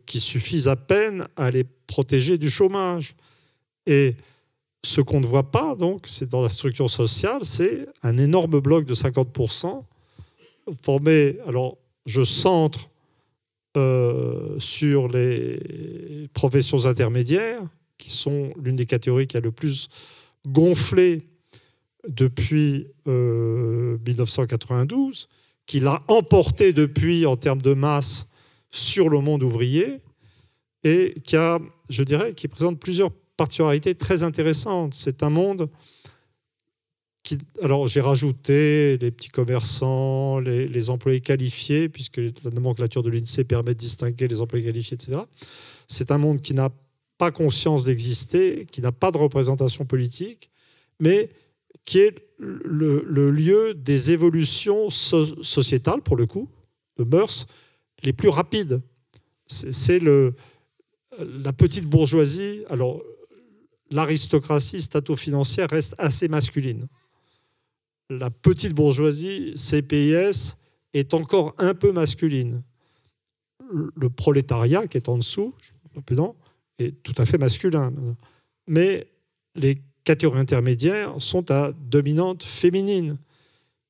qui suffisent à peine à les protéger du chômage. Et ce qu'on ne voit pas, donc, c'est dans la structure sociale, c'est un énorme bloc de 50% formé, alors je centre sur les professions intermédiaires, qui sont l'une des catégories qui a le plus gonflé depuis 1992, qui l'a emporté depuis en termes de masse sur le monde ouvrier, et qui a, je dirais, qui présente plusieurs particularités très intéressantes. C'est un monde qui, alors j'ai rajouté les petits commerçants, les employés qualifiés, puisque la nomenclature de l'INSEE permet de distinguer les employés qualifiés, etc. C'est un monde qui n'a pas conscience d'exister, qui n'a pas de représentation politique, mais qui est le lieu des évolutions sociétales, pour le coup, de mœurs, les plus rapides. C'est la petite bourgeoisie. Alors, l'aristocratie stato-financière reste assez masculine. La petite bourgeoisie, CPIS, est encore un peu masculine. Le prolétariat, qui est en dessous, est tout à fait masculin. Mais les catégories intermédiaires sont à dominante féminine.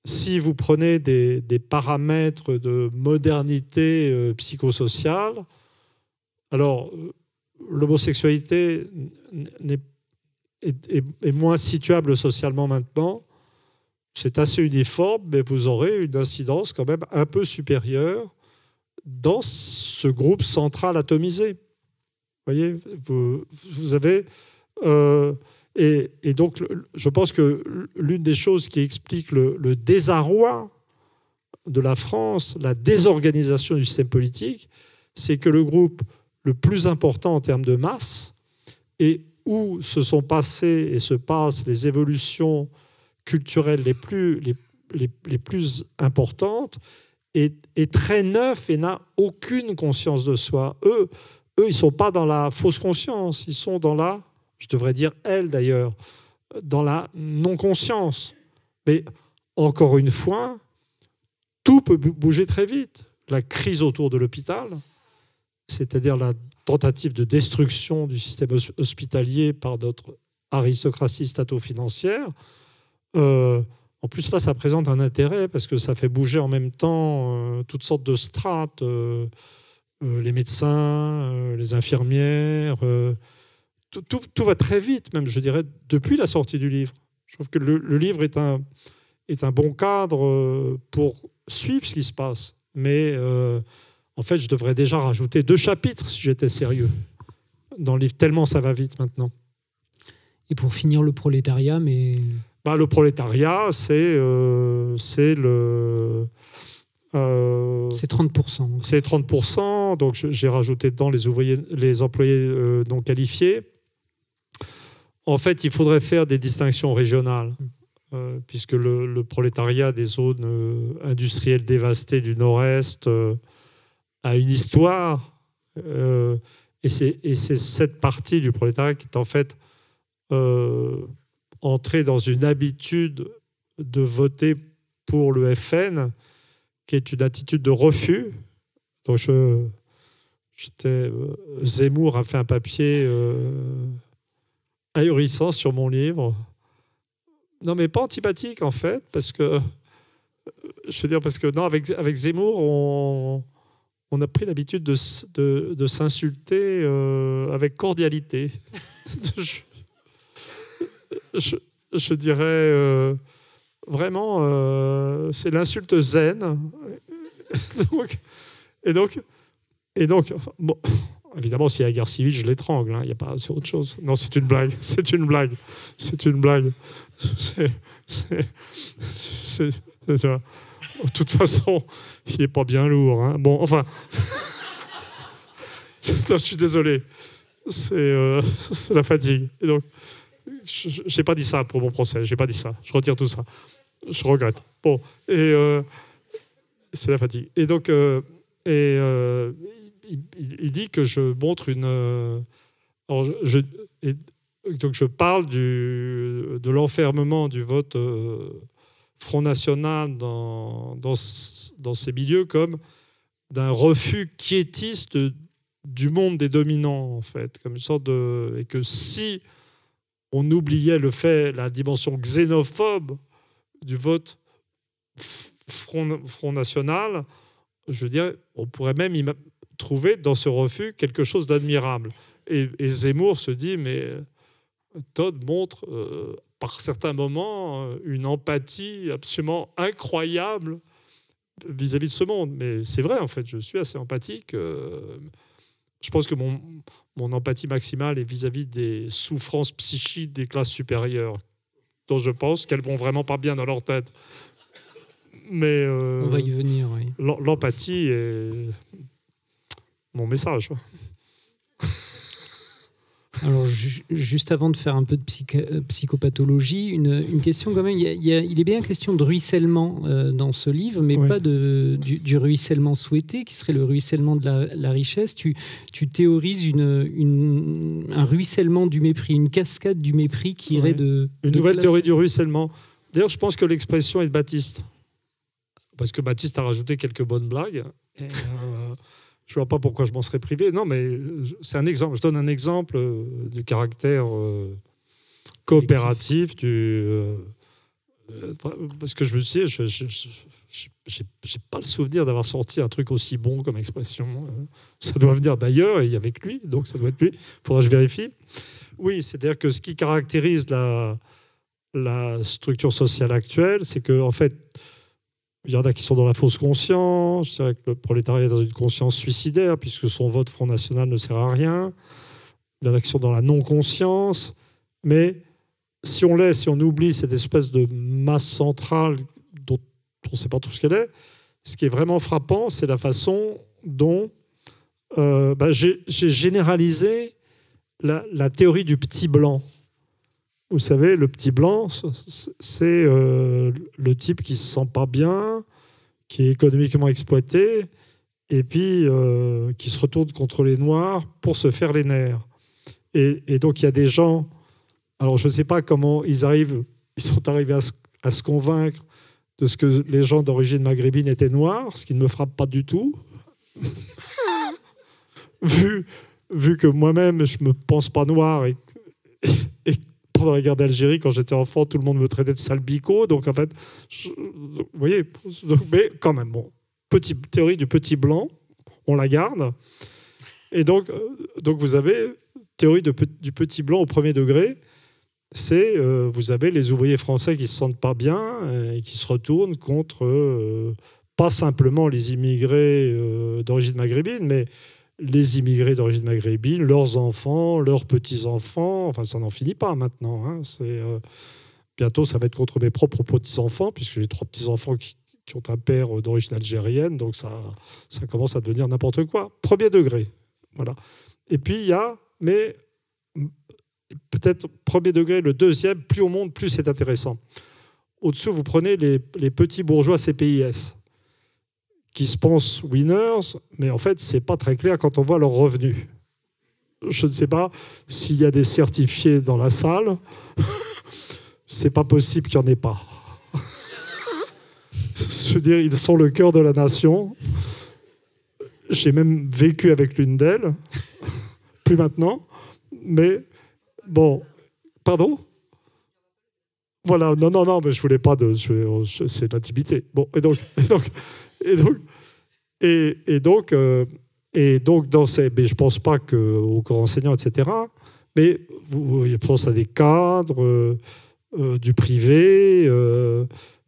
Si vous prenez des paramètres de modernité psychosociale, alors l'homosexualité est moins situable socialement maintenant. C'est assez uniforme, mais vous aurez une incidence quand même un peu supérieure dans ce groupe central atomisé. Vous voyez, vous avez... et donc, je pense que l'une des choses qui explique le désarroi de la France, la désorganisation du système politique, c'est que le groupe le plus important en termes de masse, et où se sont passées et se passent les évolutions culturelles les plus importantes, est très neuf et n'a aucune conscience de soi. Eux, ils ne sont pas dans la fausse conscience, ils sont dans la... Je devrais dire elle d'ailleurs, dans la non-conscience. Mais encore une fois, tout peut bouger très vite. La crise autour de l'hôpital, c'est-à-dire la tentative de destruction du système hospitalier par notre aristocratie stato-financière, en plus là, ça présente un intérêt parce que ça fait bouger en même temps toutes sortes de strates, les médecins, les infirmières... Tout va très vite, même, je dirais, depuis la sortie du livre. Je trouve que le livre est un bon cadre pour suivre ce qui se passe. Mais en fait, je devrais déjà rajouter 2 chapitres si j'étais sérieux dans le livre, tellement ça va vite maintenant. Et pour finir, le prolétariat, mais... Le prolétariat, c'est le... c'est 30%. C'est 30%, donc j'ai rajouté dedans les employés non qualifiés. En fait, il faudrait faire des distinctions régionales, puisque le prolétariat des zones industrielles dévastées du Nord-Est a une histoire, et c'est cette partie du prolétariat qui est en fait entrée dans une habitude de voter pour le FN, qui est une attitude de refus. Donc Zemmour a fait un papier ahurissant sur mon livre. Non, mais pas antipathique en fait, parce que non, avec Zemmour, on a pris l'habitude de s'insulter avec cordialité. je dirais vraiment, c'est l'insulte zen. Et donc, bon, évidemment, s'il y a la guerre civile, je l'étrangle. Il n'y a pas, c'est autre chose. Non, c'est une blague. C'est une blague. De toute façon, il n'est pas bien lourd. Hein. Bon, enfin, je suis désolé. C'est la fatigue. Et donc, je n'ai pas dit ça pour mon procès. J'ai pas dit ça. Je retire tout ça. Je regrette. Bon, et c'est la fatigue. Et donc, il dit que je montre une... donc je parle de l'enfermement du vote Front National dans ces milieux comme d'un refus quiétiste du monde des dominants, en fait, comme une sorte de... Et que si on oubliait la dimension xénophobe du vote Front National, je veux dire, on pourrait même trouver dans ce refus quelque chose d'admirable. Et Zemmour se dit, mais Todd montre par certains moments, une empathie absolument incroyable vis-à-vis de ce monde. Mais c'est vrai, en fait, je suis assez empathique. Je pense que mon empathie maximale est vis-à-vis des souffrances psychiques des classes supérieures, dont je pense qu'elles vont vraiment pas bien dans leur tête. Mais on va y venir, oui. L'empathie est mon message. Alors, juste avant de faire un peu de psychopathologie, une question quand même. Il est bien question de ruissellement dans ce livre, mais pas du ruissellement souhaité, qui serait le ruissellement de la richesse. Tu théorises un ruissellement du mépris, une cascade du mépris qui irait de... Une nouvelle théorie du ruissellement. D'ailleurs, je pense que l'expression est de Baptiste. Parce que Baptiste a rajouté quelques bonnes blagues. Et, je ne vois pas pourquoi je m'en serais privé. Non, mais c'est un exemple. Je donne un exemple du caractère coopératif parce que je me suis dit, j'ai pas le souvenir d'avoir sorti un truc aussi bon comme expression. Ça doit venir d'ailleurs, et avec lui, donc ça doit être lui. Il faudra que je vérifie. Oui, c'est-à-dire que ce qui caractérise la structure sociale actuelle, c'est que, en fait, il y en a qui sont dans la fausse conscience. Je dirais que le prolétariat est dans une conscience suicidaire, puisque son vote Front National ne sert à rien. Il y en a qui sont dans la non-conscience. Mais si on oublie cette espèce de masse centrale dont on ne sait pas tout ce qu'elle est, ce qui est vraiment frappant, c'est la façon dont j'ai généralisé la théorie du petit blanc. Vous savez, le petit blanc, c'est le type qui ne se sent pas bien, qui est économiquement exploité, et puis qui se retourne contre les Noirs pour se faire les nerfs. Et donc, il y a des gens... Alors, je ne sais pas comment ils sont arrivés à se convaincre de ce que les gens d'origine maghrébine étaient noirs, ce qui ne me frappe pas du tout. vu que moi-même, je ne me pense pas noir et pendant la guerre d'Algérie, quand j'étais enfant, tout le monde me traitait de salbico. Donc, en fait, vous voyez, mais quand même, bon, petite théorie du petit blanc, on la garde. Et donc vous avez théorie du petit blanc au premier degré. C'est, vous avez les ouvriers français qui ne se sentent pas bien et qui se retournent contre, pas simplement les immigrés d'origine maghrébine, mais les immigrés d'origine maghrébine, leurs enfants, leurs petits-enfants, enfin ça n'en finit pas maintenant. Hein. Bientôt ça va être contre mes propres petits-enfants, puisque j'ai 3 petits-enfants qui ont un père d'origine algérienne, donc ça commence à devenir n'importe quoi. Premier degré. Voilà. Et puis il y a, mais peut-être premier degré, le deuxième, plus on monte, plus c'est intéressant. Au-dessous, vous prenez les petits bourgeois CPIS, qui se pensent winners, mais en fait, c'est pas très clair quand on voit leurs revenus. Je ne sais pas s'il y a des certifiés dans la salle. C'est pas possible qu'il n'y en ait pas. Je veux dire, ils sont le cœur de la nation. J'ai même vécu avec l'une d'elles. Plus maintenant. Mais, bon... Pardon ? Voilà, non, mais je voulais pas de... c'est l'intimité. Bon, et donc dans ces, mais je pense pas qu'au corps enseignant, etc. Mais je pense à des cadres du privé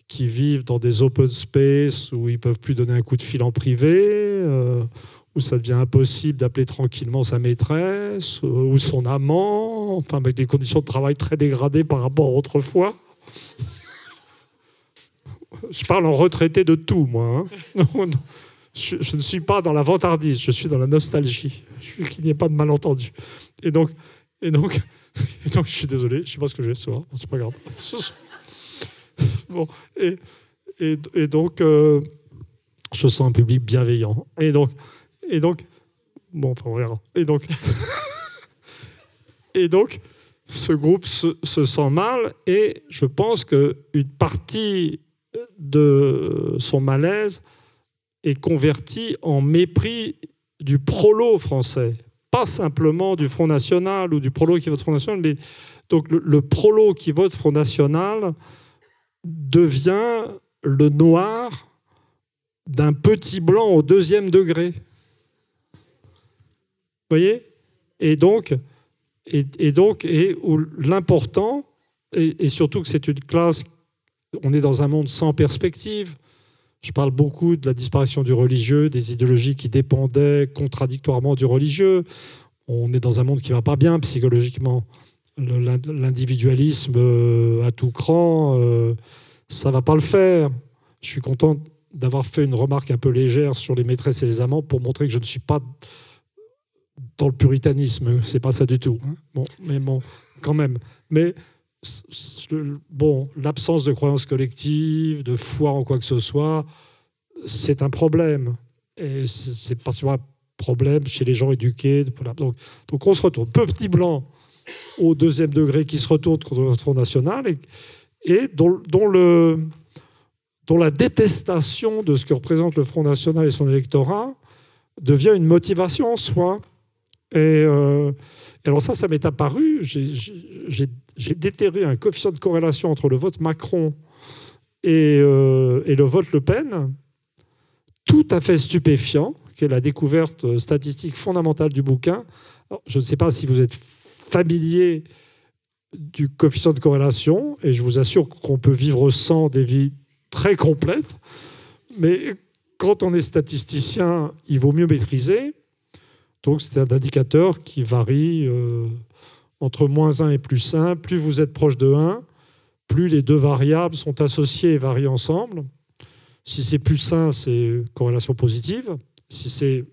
qui vivent dans des open space où ils peuvent plus donner un coup de fil en privé, où ça devient impossible d'appeler tranquillement sa maîtresse ou son amant, enfin avec des conditions de travail très dégradées par rapport à autrefois. Je parle en retraité de tout, moi. Hein. Non. Je ne suis pas dans la vantardise, je suis dans la nostalgie. Qu'il n'y ait pas de malentendu. Et donc, je suis désolé, je ne sais pas ce que j'ai ce soir, c'est pas grave. Bon, et donc, je sens un public bienveillant. Et donc, bon, enfin, on verra. Et donc, ce groupe se sent mal, et je pense qu'une partie de son malaise est converti en mépris du prolo français, pas simplement du Front National ou du prolo qui vote Front National, mais donc le prolo qui vote Front National devient le noir d'un petit blanc au 2e degré. Vous voyez ? Et où l'important, et surtout que c'est une classe, on est dans un monde sans perspective. Je parle beaucoup de la disparition du religieux, des idéologies qui dépendaient contradictoirement du religieux. On est dans un monde qui ne va pas bien psychologiquement. L'individualisme à tout cran, ça ne va pas le faire. Je suis content d'avoir fait une remarque un peu légère sur les maîtresses et les amants pour montrer que je ne suis pas dans le puritanisme. C'est pas ça du tout. Bon, mais bon, quand même. Mais bon, l'absence de croyance collective, de foi en quoi que ce soit, c'est un problème. Et c'est pas souvent un problème chez les gens éduqués. Donc on se retourne. Petit blanc au deuxième degré qui se retourne contre le Front National et dont la détestation de ce que représente le Front National et son électorat devient une motivation en soi. Et alors ça m'est apparu. J'ai déterré un coefficient de corrélation entre le vote Macron et le vote Le Pen, tout à fait stupéfiant, qui est la découverte statistique fondamentale du bouquin. Alors, je ne sais pas si vous êtes familier du coefficient de corrélation, et je vous assure qu'on peut vivre sans des vies très complètes, mais quand on est statisticien, il vaut mieux maîtriser. Donc c'est un indicateur qui varie entre -1 et +1. Plus vous êtes proche de 1, plus les deux variables sont associées et varient ensemble. Si c'est +1, c'est corrélation positive. Si c'est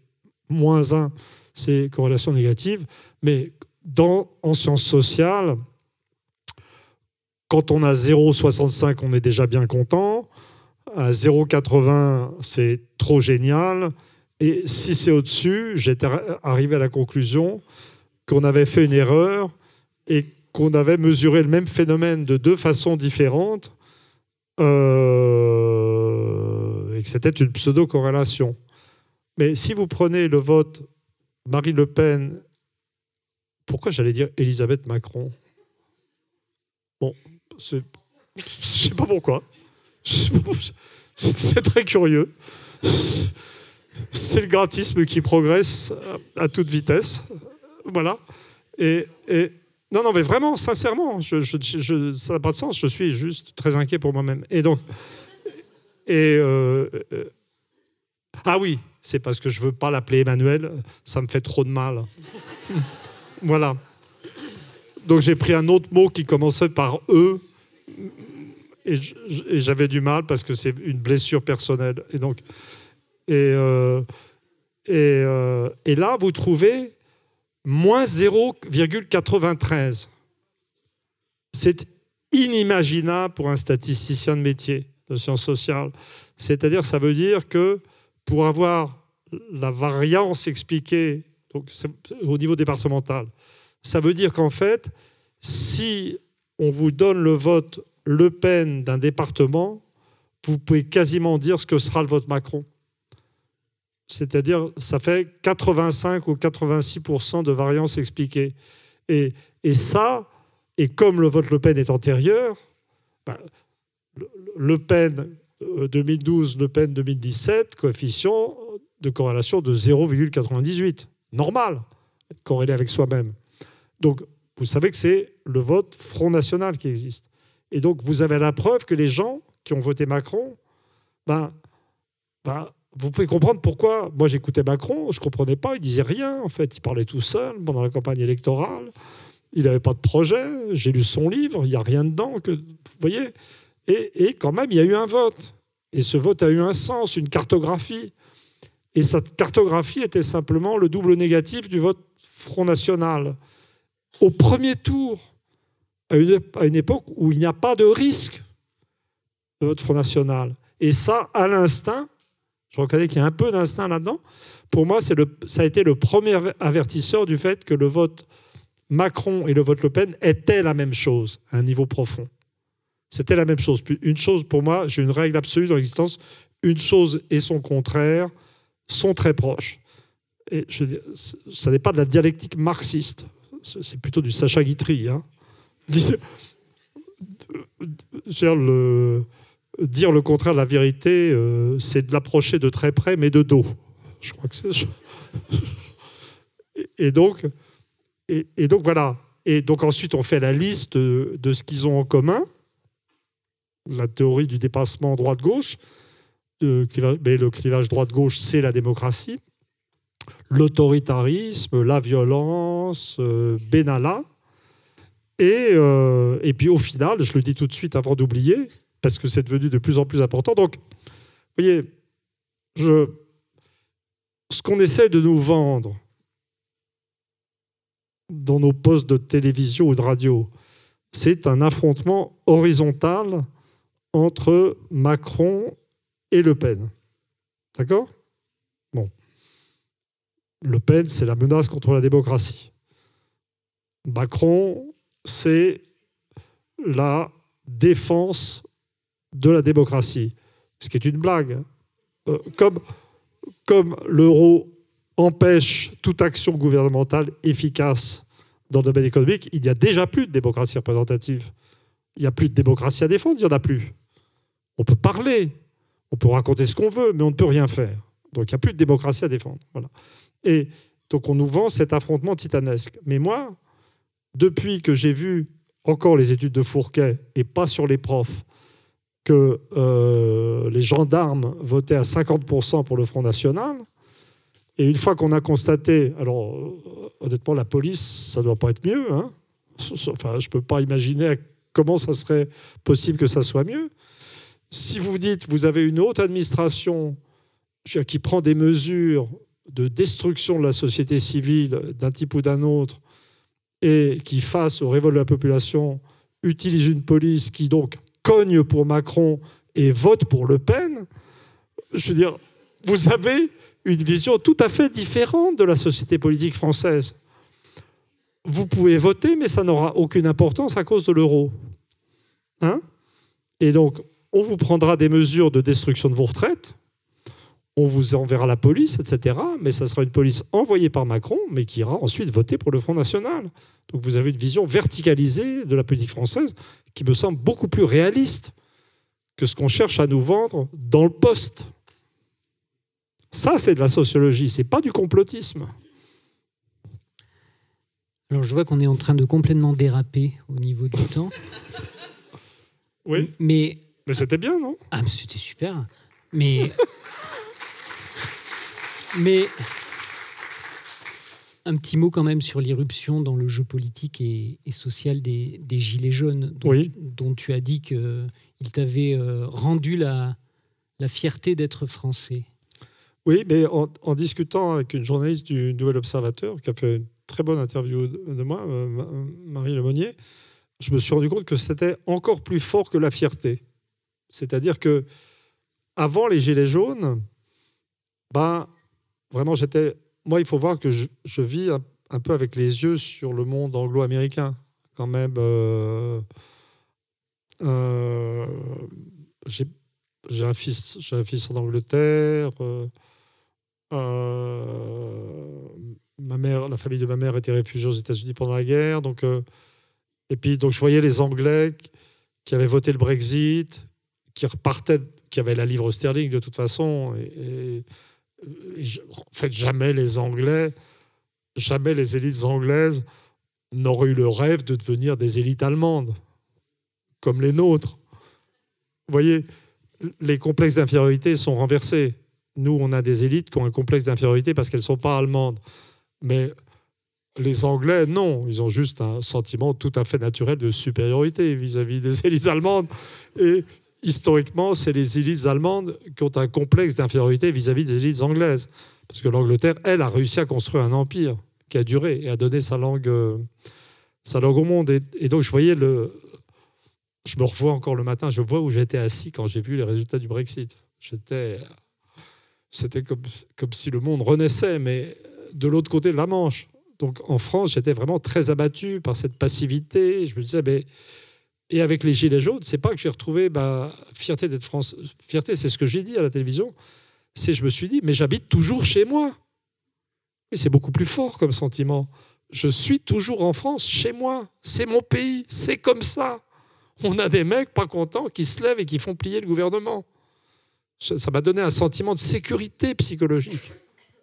-1, c'est corrélation négative. Mais en sciences sociales, quand on a 0,65, on est déjà bien content. À 0,80, c'est trop génial. Et si c'est au-dessus, j'étais arrivé à la conclusion qu'on avait fait une erreur et qu'on avait mesuré le même phénomène de deux façons différentes et que c'était une pseudo-corrélation. Mais si vous prenez le vote Marine Le Pen, pourquoi j'allais dire Elisabeth Macron? Bon, je ne sais pas pourquoi. C'est très curieux. C'est le gratisme qui progresse à toute vitesse. Voilà. Et non, mais vraiment, sincèrement, ça n'a pas de sens. Je suis juste très inquiet pour moi-même. Et donc, ah oui, c'est parce que je ne veux pas l'appeler Emmanuel. Ça me fait trop de mal. Voilà. Donc j'ai pris un autre mot qui commençait par E. Et j'avais du mal parce que c'est une blessure personnelle. Et donc, et là, vous trouvez moins 0,93. C'est inimaginable pour un statisticien de métier de sciences sociales. C'est-à-dire, ça veut dire que pour avoir la variance expliquée, donc au niveau départemental, ça veut dire qu'en fait, si on vous donne le vote Le Pen d'un département, vous pouvez quasiment dire ce que sera le vote Macron. C'est-à-dire, ça fait 85 ou 86% de variance expliquée. Et ça, et comme le vote Le Pen est antérieur, Le Pen 2012, Le Pen 2017, coefficient de corrélation de 0,98. Normal, corrélé avec soi-même. Donc, vous savez que c'est le vote Front National qui existe. Et donc, vous avez la preuve que les gens qui ont voté Macron, vous pouvez comprendre pourquoi. Moi, j'écoutais Macron, je ne comprenais pas, il ne disait rien. En fait, il parlait tout seul pendant la campagne électorale. Il n'avait pas de projet. J'ai lu son livre, il n'y a rien dedans. Vous voyez, et quand même, il y a eu un vote. Et ce vote a eu un sens, une cartographie. Et cette cartographie était simplement le double négatif du vote Front National. Au premier tour, à une époque où il n'y a pas de risque de vote Front National. Et ça, à l'instinct, je reconnais qu'il y a un peu d'instinct là-dedans. Pour moi, ça a été le premier avertisseur du fait que le vote Macron et le vote Le Pen étaient la même chose, à un niveau profond. C'était la même chose. Une chose, pour moi, j'ai une règle absolue dans l'existence, une chose et son contraire sont très proches. Et ça n'est pas de la dialectique marxiste, c'est plutôt du Sacha Guitry. Hein. Dire le contraire de la vérité, c'est de l'approcher de très près, mais de dos. Je crois que c'est... Et donc voilà. Et donc ensuite, on fait la liste de ce qu'ils ont en commun. La théorie du dépassement droite-gauche. Mais le clivage droite-gauche, c'est la démocratie. L'autoritarisme, la violence, Benalla. Et puis au final, je le dis tout de suite avant d'oublier, parce que c'est devenu de plus en plus important. Donc, vous voyez, ce qu'on essaie de nous vendre dans nos postes de télévision ou de radio, c'est un affrontement horizontal entre Macron et Le Pen. D'accord ? Bon. Le Pen, c'est la menace contre la démocratie. Macron, c'est la défense de la démocratie. Ce qui est une blague. Comme l'euro empêche toute action gouvernementale efficace dans le domaine économique, il n'y a déjà plus de démocratie représentative. Il n'y a plus de démocratie à défendre, il n'y en a plus. On peut parler, on peut raconter ce qu'on veut, mais on ne peut rien faire. Donc il n'y a plus de démocratie à défendre. Voilà. Et donc on nous vend cet affrontement titanesque. Mais moi, depuis que j'ai vu encore les études de Fourquet, et pas sur les profs, que les gendarmes votaient à 50% pour le Front National, et une fois qu'on a constaté, alors honnêtement la police, ça ne doit pas être mieux, hein. Enfin, je ne peux pas imaginer comment ça serait possible que ça soit mieux. Si vous dites, vous avez une haute administration qui prend des mesures de destruction de la société civile d'un type ou d'un autre, et qui, face aux révoltes de la population, utilise une police qui donc cogne pour Macron et vote pour Le Pen, je veux dire, vous avez une vision tout à fait différente de la société politique française. Vous pouvez voter, mais ça n'aura aucune importance à cause de l'euro. Hein ? Et donc, on vous prendra des mesures de destruction de vos retraites, on vous enverra la police, etc. Mais ça sera une police envoyée par Macron, mais qui ira ensuite voter pour le Front National. Donc vous avez une vision verticalisée de la politique française qui me semble beaucoup plus réaliste que ce qu'on cherche à nous vendre dans le poste. Ça, c'est de la sociologie, c'est pas du complotisme. Alors je vois qu'on est en train de complètement déraper au niveau du temps. Oui. Mais c'était bien, non ? Ah, mais c'était super. Mais un petit mot quand même sur l'irruption dans le jeu politique et social des Gilets jaunes, dont tu as dit qu'il t'avait rendu la fierté d'être français. Oui, mais en discutant avec une journaliste du Nouvel Observateur, qui a fait une très bonne interview de moi, Marie Lemonnier, je me suis rendu compte que c'était encore plus fort que la fierté. C'est-à-dire que avant les Gilets jaunes, vraiment, moi, il faut voir que je vis un peu avec les yeux sur le monde anglo-américain, quand même. J'ai un fils en Angleterre. La famille de ma mère était réfugiée aux États-Unis pendant la guerre. Et puis, je voyais les Anglais qui avaient voté le Brexit, qui repartaient, qui avaient la livre sterling de toute façon. En fait, jamais les élites anglaises n'auraient eu le rêve de devenir des élites allemandes, comme les nôtres. Vous voyez, les complexes d'infériorité sont renversés. Nous, on a des élites qui ont un complexe d'infériorité parce qu'elles ne sont pas allemandes. Mais les Anglais, non. Ils ont juste un sentiment tout à fait naturel de supériorité vis-à-vis des élites allemandes. Et historiquement, c'est les élites allemandes qui ont un complexe d'infériorité vis-à-vis des élites anglaises. Parce que l'Angleterre, elle, a réussi à construire un empire qui a duré et a donné sa langue au monde. Et donc, je me revois encore le matin, je vois où j'étais assis quand j'ai vu les résultats du Brexit. C'était comme si le monde renaissait, mais de l'autre côté de la Manche. Donc, en France, j'étais vraiment très abattu par cette passivité. Je me disais, et avec les Gilets jaunes, c'est pas que j'ai retrouvé fierté d'être français. Fierté, c'est ce que j'ai dit à la télévision. Je me suis dit, mais j'habite toujours chez moi. Et c'est beaucoup plus fort comme sentiment. Je suis toujours en France, chez moi. C'est mon pays. C'est comme ça. On a des mecs pas contents qui se lèvent et qui font plier le gouvernement. Ça m'a donné un sentiment de sécurité psychologique.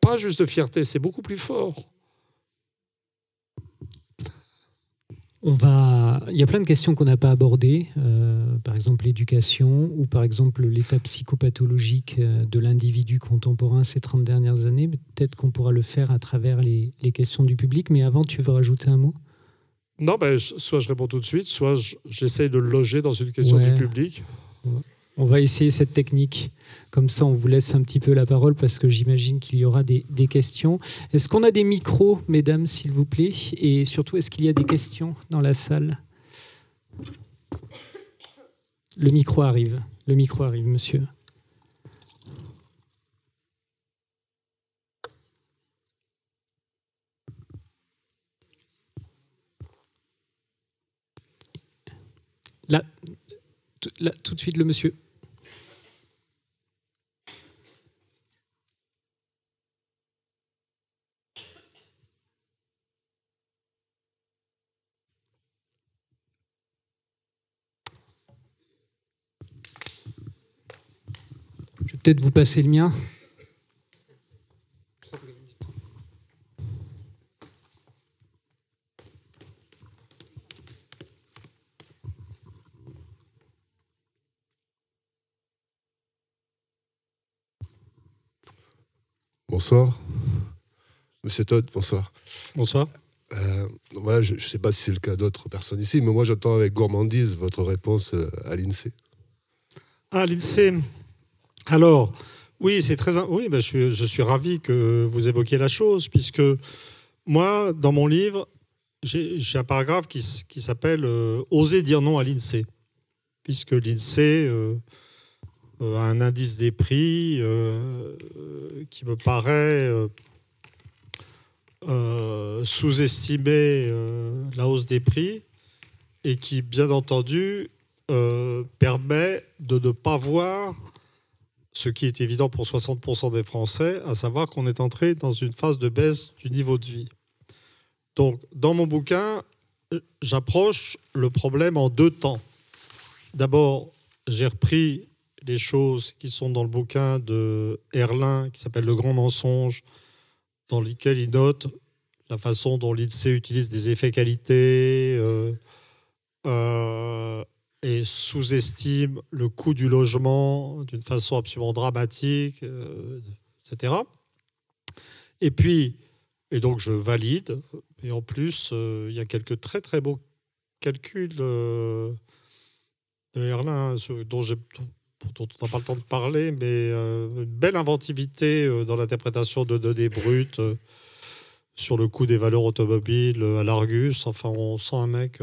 Pas juste de fierté, c'est beaucoup plus fort. Il y a plein de questions qu'on n'a pas abordées, par exemple l'éducation ou par exemple l'état psychopathologique de l'individu contemporain ces 30 dernières années. Peut-être qu'on pourra le faire à travers les questions du public, mais avant, tu veux rajouter un mot ? Non, soit je réponds tout de suite, soit j'essaie de le loger dans une question du public. On va essayer cette technique. Comme ça, on vous laisse un petit peu la parole parce que j'imagine qu'il y aura des questions. Est-ce qu'on a des micros, mesdames, s'il vous plaît ? Et surtout, est-ce qu'il y a des questions dans la salle ? Le micro arrive. Le micro arrive, monsieur. Là, tout de suite, le monsieur. Je vais peut-être vous passer le mien. Bonsoir. Monsieur Todd, bonsoir. Bonsoir. Voilà, je ne sais pas si c'est le cas d'autres personnes ici, mais moi j'attends avec gourmandise votre réponse à l'INSEE. Ah, l'INSEE. Alors, oui, c'est très. Oui, je suis ravi que vous évoquiez la chose, puisque moi, dans mon livre, j'ai un paragraphe qui s'appelle Oser dire non à l'INSEE, puisque l'INSEE a un indice des prix qui me paraît sous-estimer la hausse des prix et qui, bien entendu, permet de ne pas voir ce qui est évident pour 60% des Français, à savoir qu'on est entré dans une phase de baisse du niveau de vie. Donc, dans mon bouquin, j'approche le problème en deux temps. D'abord, j'ai repris les choses qui sont dans le bouquin de Herlin, qui s'appelle « Le grand mensonge », dans lequel il note la façon dont l'INSEE utilise des effets qualité et sous-estime le coût du logement d'une façon absolument dramatique, etc. Et donc je valide. Et en plus, il y a quelques très très beaux calculs de Herlin dont on n'a pas le temps de parler, mais une belle inventivité dans l'interprétation de données brutes sur le coût des valeurs automobiles à l'Argus. Enfin, on sent un mec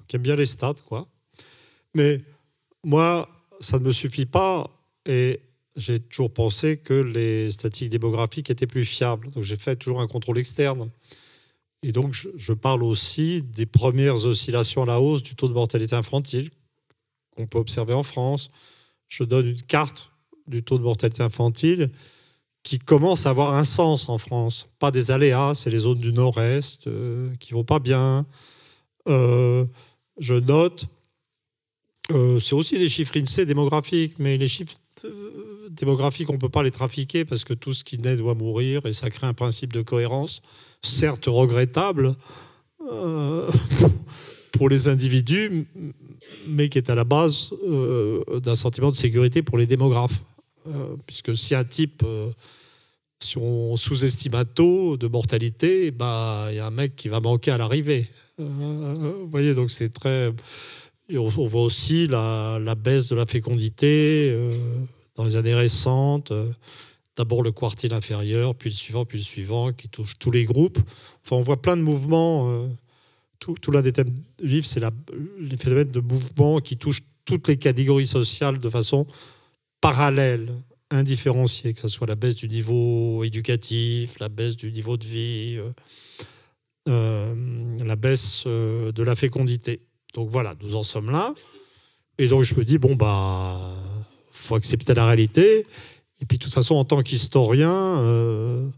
qui aime bien les stats, quoi. Mais moi, ça ne me suffit pas et j'ai toujours pensé que les statistiques démographiques étaient plus fiables. Donc j'ai fait toujours un contrôle externe. Et donc je parle aussi des premières oscillations à la hausse du taux de mortalité infantile qu'on peut observer en France. Je donne une carte du taux de mortalité infantile qui commence à avoir un sens en France. Pas des aléas, c'est les zones du nord-est qui vont pas bien. Je note, c'est aussi des chiffres INSEE démographiques, mais les chiffres démographiques, on ne peut pas les trafiquer parce que tout ce qui naît doit mourir et ça crée un principe de cohérence, certes regrettable pour les individus, mais qui est à la base d'un sentiment de sécurité pour les démographes. Puisque si un type, si on sous-estime un taux de mortalité, il y a un mec qui va manquer à l'arrivée. Vous voyez, donc c'est très... On voit aussi la baisse de la fécondité dans les années récentes. D'abord le quartile inférieur, puis le suivant, qui touche tous les groupes. Enfin, on voit plein de mouvements... Tout l'un des thèmes du livre, c'est les phénomènes de mouvement qui touchent toutes les catégories sociales de façon parallèle, indifférenciée, que ce soit la baisse du niveau éducatif, la baisse du niveau de vie, la baisse de la fécondité. Donc voilà, nous en sommes là. Et donc je me dis, faut accepter la réalité. Et puis de toute façon, en tant qu'historien...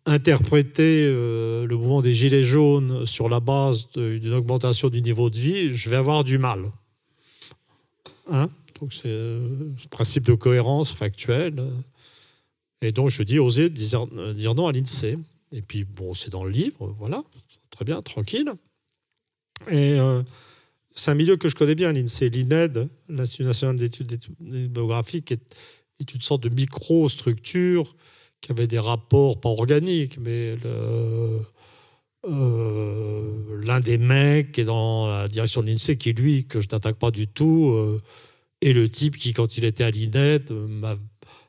interpréter le mouvement des Gilets jaunes sur la base d'une augmentation du niveau de vie, je vais avoir du mal. Donc c'est le principe de cohérence factuelle. Et donc je dis oser dire non à l'INSEE. Et puis c'est dans le livre, voilà, très bien, tranquille. Et c'est un milieu que je connais bien, l'INSEE. L'INED, l'Institut national d'études démographiques, est une sorte de micro-structure qui avait des rapports, pas organiques, mais l'un des mecs qui est dans la direction de l'INSEE, qui lui, que je n'attaque pas du tout, est le type qui, quand il était à l'INED,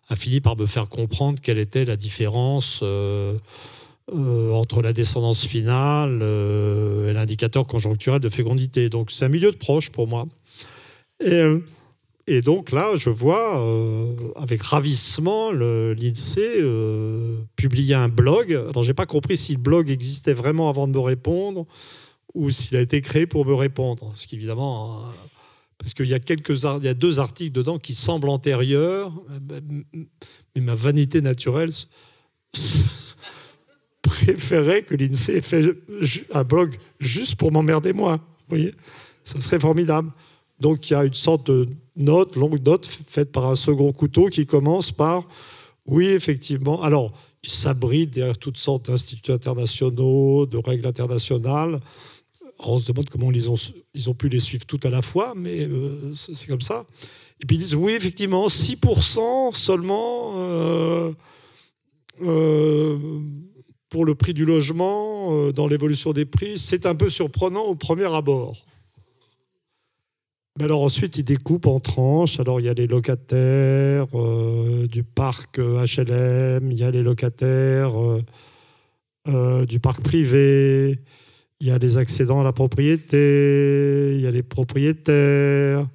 a fini par me faire comprendre quelle était la différence entre la descendance finale et l'indicateur conjoncturel de fécondité. Donc c'est un milieu de proche pour moi. Et donc là, je vois avec ravissement l'INSEE publier un blog. Alors j'ai pas compris si le blog existait vraiment avant de me répondre ou s'il a été créé pour me répondre. Ce qui évidemment, parce qu'il y a 2 articles dedans qui semblent antérieurs, mais ma vanité naturelle préférait que l'INSEE ait fait un blog juste pour m'emmerder moi. Vous voyez, ça serait formidable. Donc il y a une sorte de longue note faite par un second couteau qui commence par « Oui, effectivement ». Alors, il s'abrite derrière toutes sortes d'instituts internationaux, de règles internationales. Alors, on se demande comment ils ont pu les suivre toutes à la fois, mais c'est comme ça. Et puis ils disent « Oui, effectivement, 6% seulement pour le prix du logement dans l'évolution des prix. C'est un peu surprenant au premier abord ». Mais alors ensuite, ils découpent en tranches. Alors, il y a les locataires du parc HLM, il y a les locataires du parc privé, il y a les accédants à la propriété, il y a les propriétaires.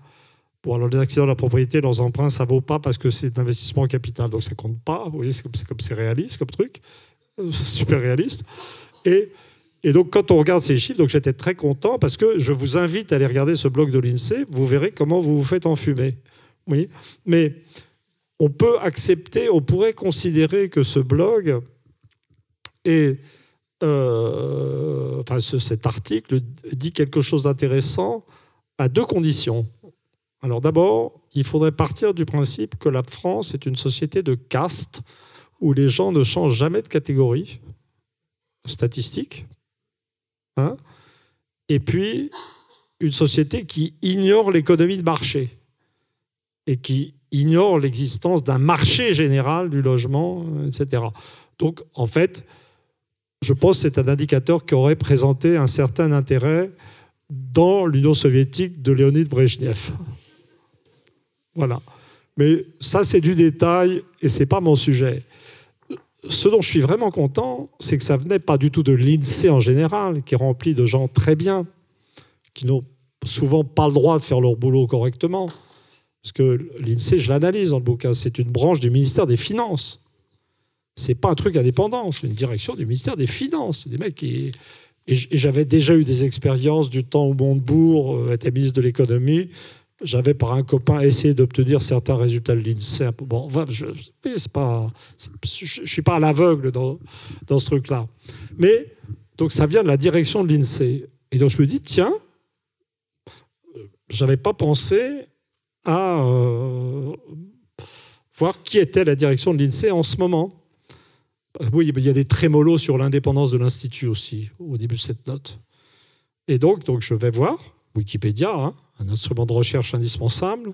Bon, alors les accédants à la propriété, leurs emprunts, ça ne vaut pas parce que c'est un investissement en capital, donc ça ne compte pas. Vous voyez, c'est comme c'est réaliste comme truc, super réaliste. Et donc, quand on regarde ces chiffres, donc j'étais très content parce que je vous invite à aller regarder ce blog de l'INSEE. Vous verrez comment vous vous faites enfumer. Oui. Mais on peut accepter, on pourrait considérer que ce blog est, cet article dit quelque chose d'intéressant à 2 conditions. Alors d'abord, il faudrait partir du principe que la France est une société de caste où les gens ne changent jamais de catégorie statistique. Hein, et puis, une société qui ignore l'économie de marché et qui ignore l'existence d'un marché général du logement, etc. Donc, en fait, je pense que c'est un indicateur qui aurait présenté un certain intérêt dans l'Union soviétique de Léonid Brejnev. Voilà. Mais ça, c'est du détail et ce n'est pas mon sujet. Ce dont je suis vraiment content, c'est que ça venait pas du tout de l'INSEE en général, qui est rempli de gens très bien, qui n'ont souvent pas le droit de faire leur boulot correctement. Parce que l'INSEE, je l'analyse dans le bouquin, c'est une branche du ministère des Finances. C'est pas un truc indépendant, c'est une direction du ministère des Finances. C'est des mecs qui... Et j'avais déjà eu des expériences du temps où Montebourg était ministre de l'économie. J'avais, par un copain, essayé d'obtenir certains résultats de l'INSEE. Bon, je ne suis pas à l'aveugle dans ce truc-là. Mais, donc, ça vient de la direction de l'INSEE. Et donc, je me dis, tiens, je n'avais pas pensé à voir qui était la direction de l'INSEE en ce moment. Oui, il y a des trémolos sur l'indépendance de l'Institut aussi, au début de cette note. Et donc je vais voir Wikipédia, hein, un instrument de recherche indispensable,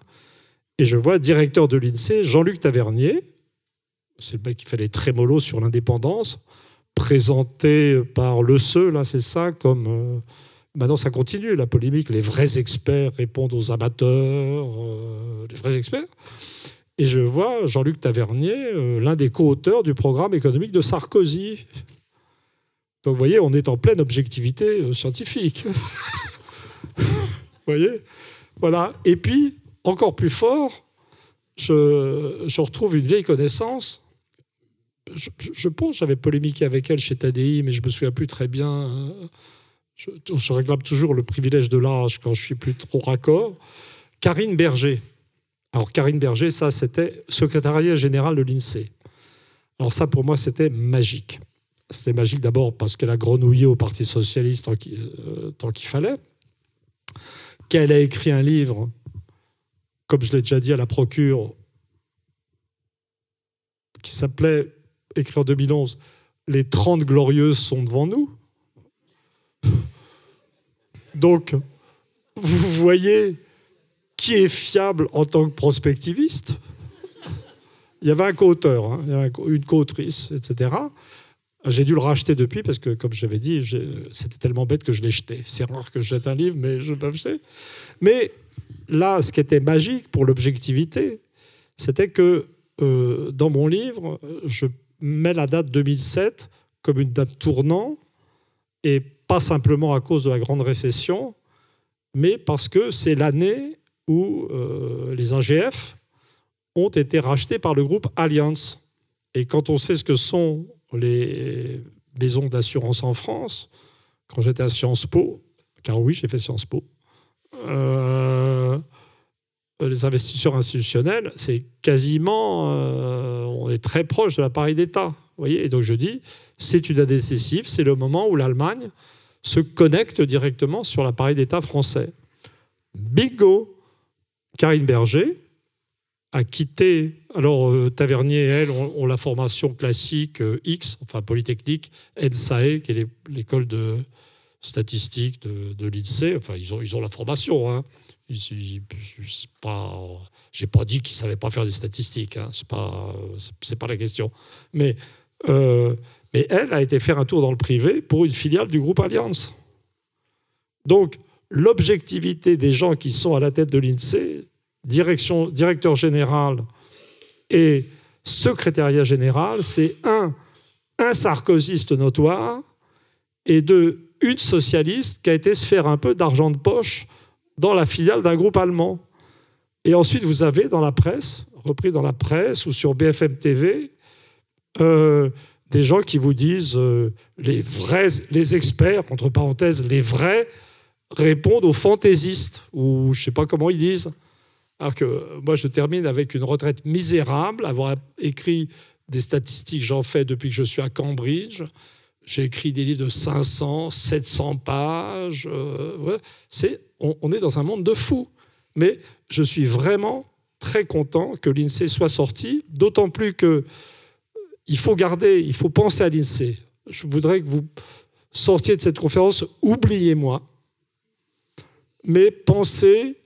et je vois le directeur de l'INSEE, Jean-Luc Tavernier, c'est le mec qui fait les trémolos sur l'indépendance, présenté par Le Seu, là, c'est ça, comme... Maintenant, ça continue, la polémique, les vrais experts répondent aux amateurs, les vrais experts. Et je vois Jean-Luc Tavernier, l'un des co-auteurs du programme économique de Sarkozy. Donc, vous voyez, on est en pleine objectivité scientifique. Vous voyez ? Voilà. Et puis, encore plus fort, je retrouve une vieille connaissance. Je pense que j'avais polémiqué avec elle chez TADI, mais je ne me souviens plus très bien. Je réclame toujours le privilège de l'âge quand je ne suis plus trop raccord. Karine Berger. Alors, Karine Berger, ça, c'était secrétariat général de l'INSEE. Alors ça, pour moi, c'était magique. C'était magique d'abord parce qu'elle a grenouillé au Parti socialiste tant qu'il fallait, qu'elle a écrit un livre, comme je l'ai déjà dit à la Procure, qui s'appelait, écrit en 2011, « Les 30 glorieuses sont devant nous ». Donc, vous voyez qui est fiable en tant que prospectiviste. Il y avait un co-auteur, hein, il y avait une co-autrice, etc. J'ai dû le racheter depuis parce que, comme j'avais dit, c'était tellement bête que je l'ai jeté. C'est rare que je jette un livre, mais je l'ai jeté. Mais là, ce qui était magique pour l'objectivité, c'était que dans mon livre, je mets la date 2007 comme une date tournant, et pas simplement à cause de la grande récession, mais parce que c'est l'année où les AGF ont été rachetés par le groupe Allianz. Et quand on sait ce que sont les maisons d'assurance en France, quand j'étais à Sciences Po, car oui, j'ai fait Sciences Po, les investisseurs institutionnels, c'est quasiment, on est très proche de l'appareil d'État. Vous voyez, et donc je dis, c'est une année décisive, c'est le moment où l'Allemagne se connecte directement sur l'appareil d'État français. Bingo! Karine Berger a quitté. Alors, Tavernier et elle ont la formation classique X, enfin Polytechnique, ENSAE, qui est l'école de statistique de l'INSEE. Enfin, ils ont la formation. Hein. J'ai pas dit qu'ils ne savaient pas faire des statistiques. Hein. C'est pas la question. Mais elle a été faire un tour dans le privé pour une filiale du groupe Allianz. Donc, l'objectivité des gens qui sont à la tête de l'INSEE, directeur général et secrétariat général, c'est un sarkozyste notoire et une socialiste qui a été se faire un peu d'argent de poche dans la filiale d'un groupe allemand. Et ensuite, vous avez dans la presse, repris dans la presse ou sur BFM TV, des gens qui vous disent les experts, entre parenthèses, les vrais, répondent aux fantaisistes, ou je ne sais pas comment ils disent. Alors que moi, je termine avec une retraite misérable, avoir écrit des statistiques, j'en fais depuis que je suis à Cambridge. J'ai écrit des livres de 500, 700 pages. Voilà. On est dans un monde de fous. Mais je suis vraiment très content que l'INSEE soit sorti, d'autant plus qu'il faut penser à l'INSEE. Je voudrais que vous sortiez de cette conférence, oubliez-moi, mais pensez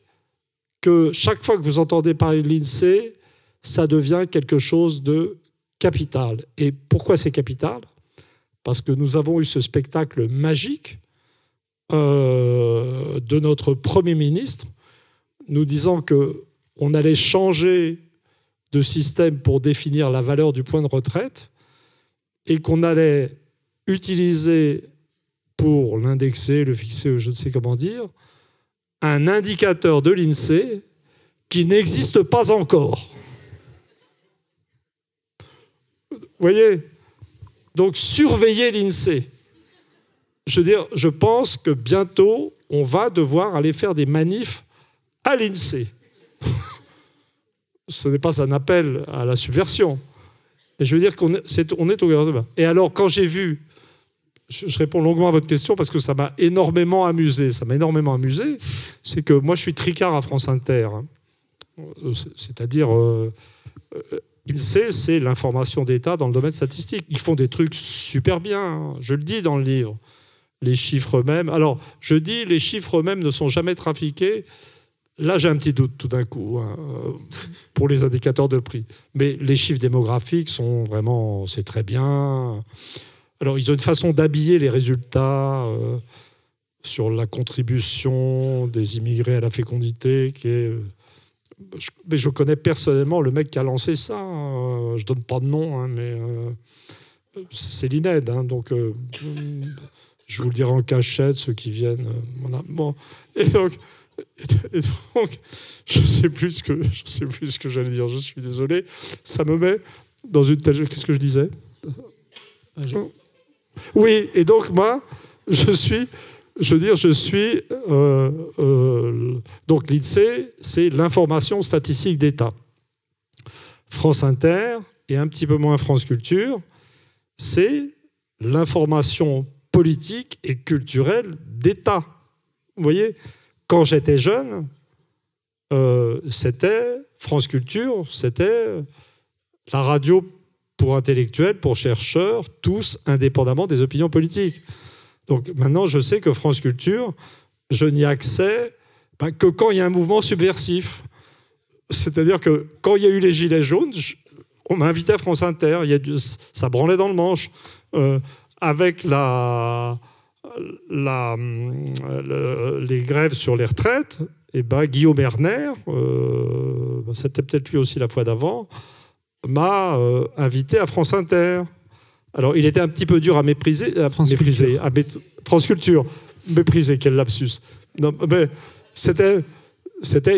que chaque fois que vous entendez parler de l'INSEE, ça devient quelque chose de capital. Et pourquoi c'est capital ? Parce que nous avons eu ce spectacle magique de notre Premier ministre nous disant qu'on allait changer de système pour définir la valeur du point de retraite et qu'on allait utiliser pour l'indexer, le fixer, je ne sais comment dire, un indicateur de l'INSEE qui n'existe pas encore. Vous voyez ? Donc, surveillez l'INSEE. Je veux dire, je pense que bientôt, on va devoir aller faire des manifs à l'INSEE. Ce n'est pas un appel à la subversion. Et je veux dire qu'on est au gouvernement. Et alors, quand j'ai vu, je réponds longuement à votre question parce que ça m'a énormément amusé. C'est que moi, je suis tricard à France Inter. C'est-à-dire, l'INSEE, c'est l'information d'État dans le domaine statistique. Ils font des trucs super bien. Hein. Je le dis dans le livre. Les chiffres eux-mêmes. Alors, je dis, les chiffres eux-mêmes ne sont jamais trafiqués. Là, j'ai un petit doute tout d'un coup hein, pour les indicateurs de prix. Mais les chiffres démographiques sont vraiment, c'est très bien. Alors, ils ont une façon d'habiller les résultats sur la contribution des immigrés à la fécondité qui est... Mais je connais personnellement le mec qui a lancé ça. Je ne donne pas de nom, hein, mais c'est l'INED. Hein, donc, je vous le dirai en cachette, ceux qui viennent. Voilà. Bon. Et donc, je ne sais plus ce que j'allais dire. Je suis désolé. Ça me met dans une telle... Qu'est-ce que je disais ? Oui, et donc moi, donc l'INSEE, c'est l'information statistique d'État. France Inter, et un petit peu moins France Culture, c'est l'information politique et culturelle d'État. Vous voyez, quand j'étais jeune, c'était France Culture, c'était la radio pour intellectuels, pour chercheurs, tous indépendamment des opinions politiques. Donc maintenant, je sais que France Culture je n'y ai accès que quand il y a un mouvement subversif. C'est-à-dire que quand il y a eu les Gilets jaunes, on m'a invité à France Inter. Ça branlait dans le manche. Avec les grèves sur les retraites, Guillaume Erner, c'était peut-être lui aussi la fois d'avant, m'a invité à France Inter. Alors, il était un petit peu dur à mépriser. France Culture. Mépriser, quel lapsus. Non, mais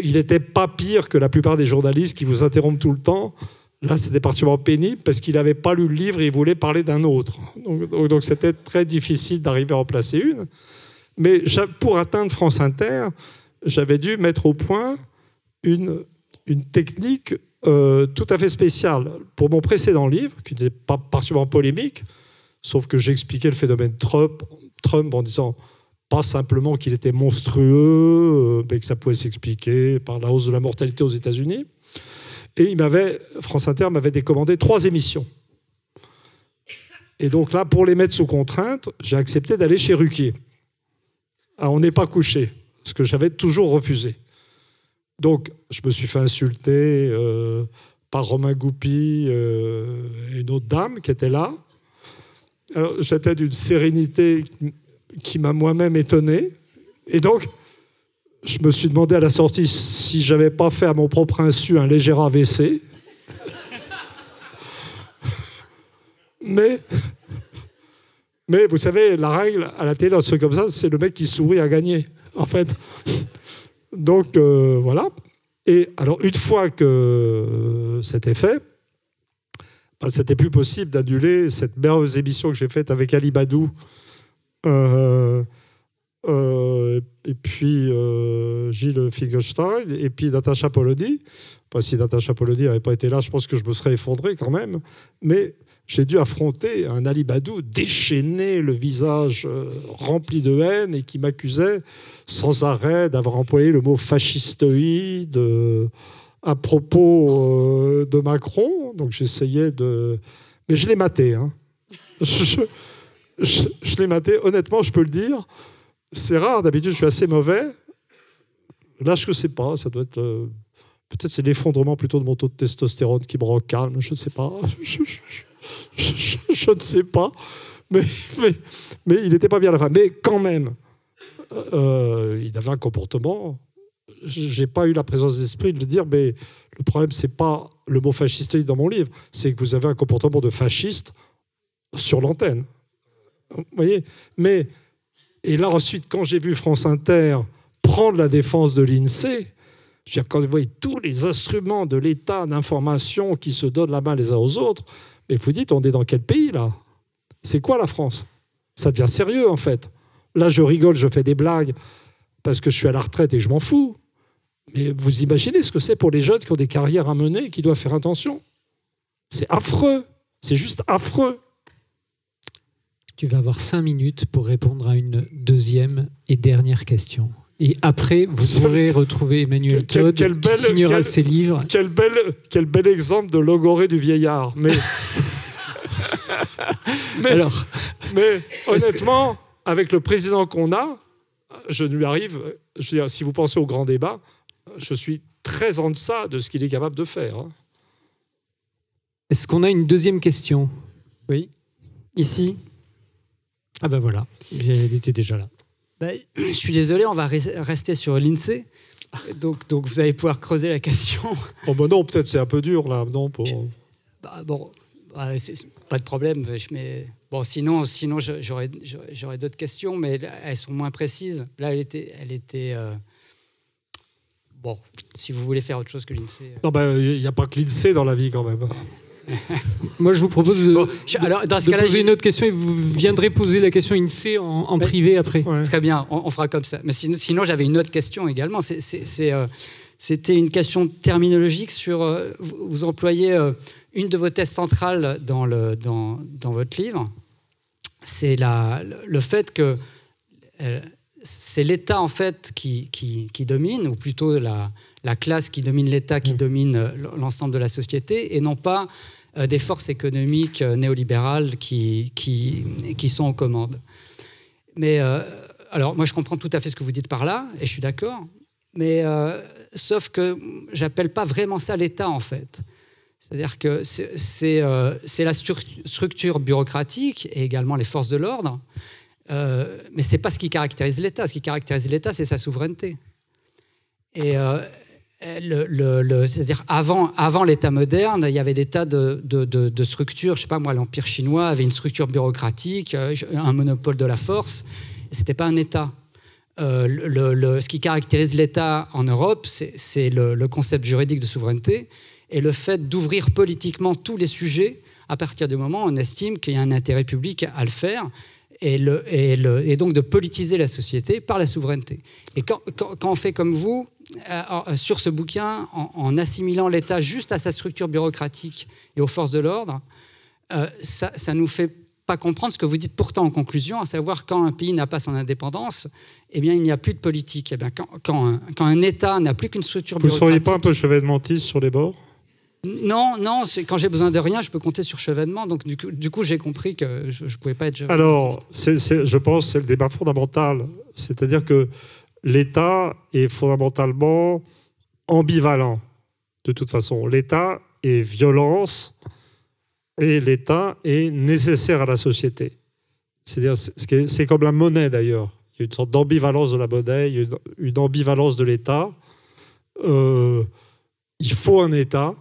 il n'était pas pire que la plupart des journalistes qui vous interrompent tout le temps. Là, c'était particulièrement pénible parce qu'il n'avait pas lu le livre et il voulait parler d'un autre. Donc, c'était très difficile d'arriver à en placer une. Mais pour atteindre France Inter, j'avais dû mettre au point une technique tout à fait spéciale. Pour mon précédent livre, qui n'était pas particulièrement polémique, sauf que j'expliquais le phénomène Trump en disant pas simplement qu'il était monstrueux, mais que ça pouvait s'expliquer par la hausse de la mortalité aux États-Unis. Et France Inter m'avait décommandé 3 émissions. Et donc là, pour les mettre sous contrainte, j'ai accepté d'aller chez Ruquier. On n'est pas couché, ce que j'avais toujours refusé. Donc, je me suis fait insulter par Romain Goupy et une autre dame qui était là. Alors, j'étais d'une sérénité qui m'a moi-même étonné. Et donc, je me suis demandé à la sortie si je n'avais pas fait à mon propre insu un léger AVC. Mais vous savez, la règle à la télé, dans ce truc comme ça, c'est le mec qui sourit à gagner, en fait. Donc, voilà. Et alors, une fois que c'était fait, c'était plus possible d'annuler cette merveilleuse émission que j'ai faite avec Ali Badou et puis Gilles Finkelstein et puis Natacha Polony. Si Natacha Polony n'avait pas été là, je pense que je me serais effondré quand même. Mais j'ai dû affronter un Ali Badou déchaîné, le visage rempli de haine et qui m'accusait sans arrêt d'avoir employé le mot fascistoïde à propos de Macron. Donc j'essayais de... Mais je l'ai maté. Hein. Je l'ai maté. Honnêtement, je peux le dire. C'est rare. D'habitude, je suis assez mauvais. Là, je ne sais pas. Ça doit être... Peut-être c'est l'effondrement plutôt de mon taux de testostérone qui me rend calme. Je ne sais pas. Je ne sais pas. Mais il n'était pas bien à la fin. Mais quand même, il avait un comportement... Je n'ai pas eu la présence d'esprit de le dire, mais le problème, ce n'est pas le mot fascistoïde dans mon livre, c'est que vous avez un comportement de fasciste sur l'antenne. Vous voyez ? Et là, ensuite, quand j'ai vu France Inter prendre la défense de l'INSEE, je veux dire, quand vous voyez tous les instruments de l'État d'information qui se donnent la main les uns aux autres, mais vous dites, on est dans quel pays, là ? C'est quoi, la France ? Ça devient sérieux, en fait. Là, je rigole, je fais des blagues parce que je suis à la retraite et je m'en fous. Mais vous imaginez ce que c'est pour les jeunes qui ont des carrières à mener et qui doivent faire attention ? C'est affreux. C'est juste affreux. Tu vas avoir 5 minutes pour répondre à une deuxième et dernière question. Et après, vous pourrez retrouver Emmanuel Todd, qui signera ses livres. Quel bel exemple de logorée du vieillard. Mais honnêtement, avec le président qu'on a, je ne lui arrive... Je veux dire, si vous pensez au grand débat, je suis très en deçà de ce qu'il est capable de faire. Hein. Est-ce qu'on a une deuxième question ? Oui. Ici. Ah ben voilà, il était déjà là. Je suis désolé, on va rester sur l'INSEE. Donc vous allez pouvoir creuser la question. Oh ben non, peut-être c'est un peu dur là. Non, c'est pas de problème. Sinon j'aurais d'autres questions, mais elles sont moins précises. Là, elle était. Si vous voulez faire autre chose que l'INSEE. Non, il n'y a pas que l'INSEE dans la vie quand même. Moi, je vous propose de poser une autre question et vous viendrez poser la question INSEE en privé après. Ouais. Très bien, on fera comme ça. Mais sinon j'avais une autre question également. C'était une question terminologique sur... vous employez une de vos thèses centrales dans votre livre. C'est le fait que c'est l'État en fait qui domine, ou plutôt la classe qui domine l'État, qui domine l'ensemble de la société, et non pas des forces économiques néolibérales qui sont aux commandes. Mais alors moi je comprends tout à fait ce que vous dites par là, et je suis d'accord, mais sauf que j'appelle pas vraiment ça l'État en fait. C'est-à-dire que c'est la structure bureaucratique et également les forces de l'ordre, mais c'est pas ce qui caractérise l'État. Ce qui caractérise l'État, c'est sa souveraineté. Et c'est-à-dire avant l'État moderne, il y avait des tas de structures. Je sais pas moi, l'Empire chinois avait une structure bureaucratique, un monopole de la force. C'était pas un État. Ce qui caractérise l'État en Europe, c'est le concept juridique de souveraineté et le fait d'ouvrir politiquement tous les sujets à partir du moment où on estime qu'il y a un intérêt public à le faire et donc de politiser la société par la souveraineté. Et quand on fait comme vous, sur ce bouquin, en assimilant l'État juste à sa structure bureaucratique et aux forces de l'ordre, ça nous fait pas comprendre ce que vous dites pourtant en conclusion, à savoir quand un pays n'a pas son indépendance, eh bien il n'y a plus de politique. Eh bien, quand un État n'a plus qu'une structure bureaucratique... Vous ne seriez pas un peu chevènementiste sur les bords ? Non, quand j'ai besoin de rien, je peux compter sur Chevènement. Donc du coup j'ai compris que je ne pouvais pas être chevènementiste. Alors, je pense que c'est le débat fondamental. C'est-à-dire que l'État est fondamentalement ambivalent, de toute façon. L'État est violence et l'État est nécessaire à la société. C'est-à-dire, c'est comme la monnaie, d'ailleurs. Il y a une sorte d'ambivalence de la monnaie, il y a une ambivalence de l'État. Il faut un État,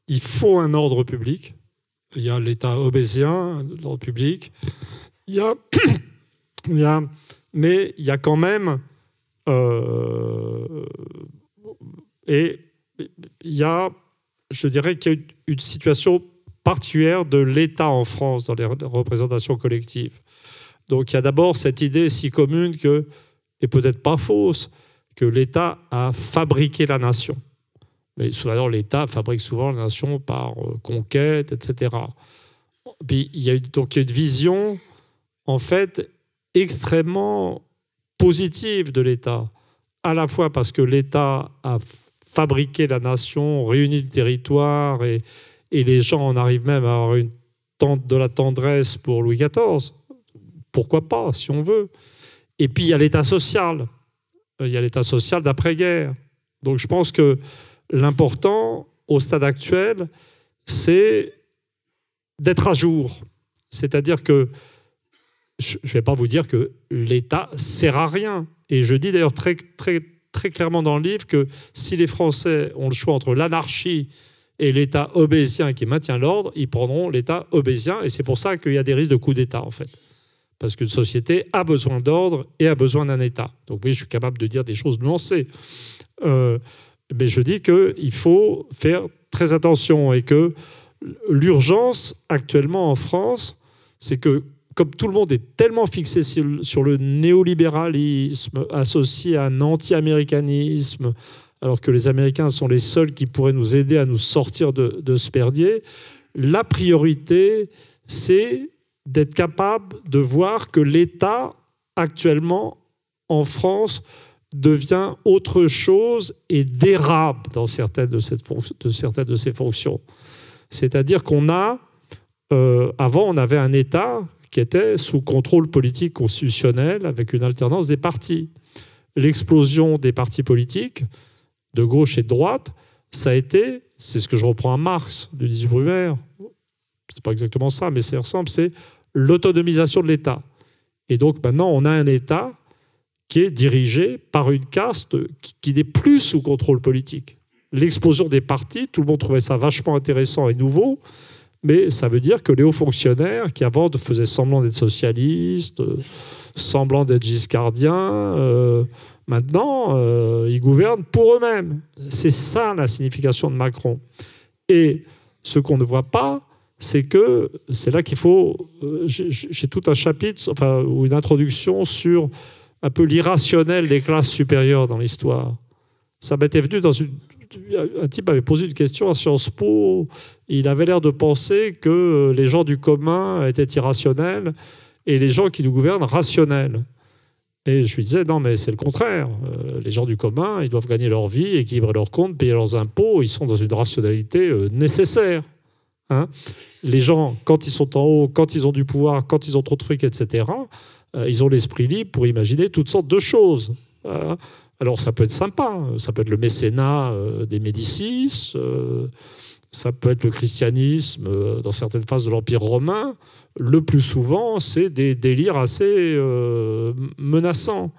il faut un ordre public. Il y a l'État obésien, l'ordre public. Mais il y a quand même... je dirais qu'il y a une situation particulière de l'État en France dans les représentations collectives. Donc il y a d'abord cette idée si commune que, et peut-être pas fausse, que l'État a fabriqué la nation. Mais d'ailleurs, l'État fabrique souvent la nation par conquête, etc. Puis il y a donc une vision, en fait, extrêmement positive de l'État, à la fois parce que l'État a fabriqué la nation, réuni le territoire, et les gens en arrivent même à avoir de la tendresse pour Louis XIV. Pourquoi pas, si on veut. Et puis, il y a l'État social. Il y a l'État social d'après-guerre. Donc, je pense que l'important, au stade actuel, c'est d'être à jour. C'est-à-dire que je ne vais pas vous dire que l'État ne sert à rien. Et je dis d'ailleurs très, très, très clairement dans le livre que si les Français ont le choix entre l'anarchie et l'État obésien qui maintient l'ordre, ils prendront l'État obésien. Et c'est pour ça qu'il y a des risques de coup d'État, en fait. Parce qu'une société a besoin d'ordre et a besoin d'un État. Donc, vous voyez, je suis capable de dire des choses nuancées. Mais je dis qu'il faut faire très attention et que l'urgence actuellement en France, c'est que comme tout le monde est tellement fixé sur le néolibéralisme associé à un anti-américanisme, alors que les Américains sont les seuls qui pourraient nous aider à nous sortir de ce merdier, la priorité, c'est d'être capable de voir que l'État, actuellement, en France, devient autre chose et dérape dans certaines de ses fonctions. C'est-à-dire qu'on a... avant, on avait un État qui était sous contrôle politique constitutionnel avec une alternance des partis. L'explosion des partis politiques, de gauche et de droite, ça a été, c'est ce que je reprends à Marx, de 18 Brumaire, c'est pas exactement ça, mais ça ressemble, c'est l'autonomisation de l'État. Et donc maintenant, on a un État qui est dirigé par une caste qui n'est plus sous contrôle politique. L'explosion des partis, tout le monde trouvait ça vachement intéressant et nouveau, mais ça veut dire que les hauts fonctionnaires qui avant faisaient semblant d'être socialistes, semblant d'être giscardiens, maintenant, ils gouvernent pour eux-mêmes. C'est ça la signification de Macron. Et ce qu'on ne voit pas, c'est que c'est là qu'il faut... J'ai tout un chapitre, ou une introduction sur un peu l'irrationnel des classes supérieures dans l'histoire. Ça m'était venu dans une... Un type avait posé une question à Sciences Po. Il avait l'air de penser que les gens du commun étaient irrationnels et les gens qui nous gouvernent rationnels. Et je lui disais, non, mais c'est le contraire. Les gens du commun, ils doivent gagner leur vie, équilibrer leurs comptes, payer leurs impôts. Ils sont dans une rationalité nécessaire. Hein ? Les gens, quand ils sont en haut, quand ils ont du pouvoir, quand ils ont trop de fric, etc., Ils ont l'esprit libre pour imaginer toutes sortes de choses. Alors ça peut être sympa, ça peut être le mécénat des Médicis, ça peut être le christianisme dans certaines phases de l'Empire romain. Le plus souvent, c'est des délires assez menaçants.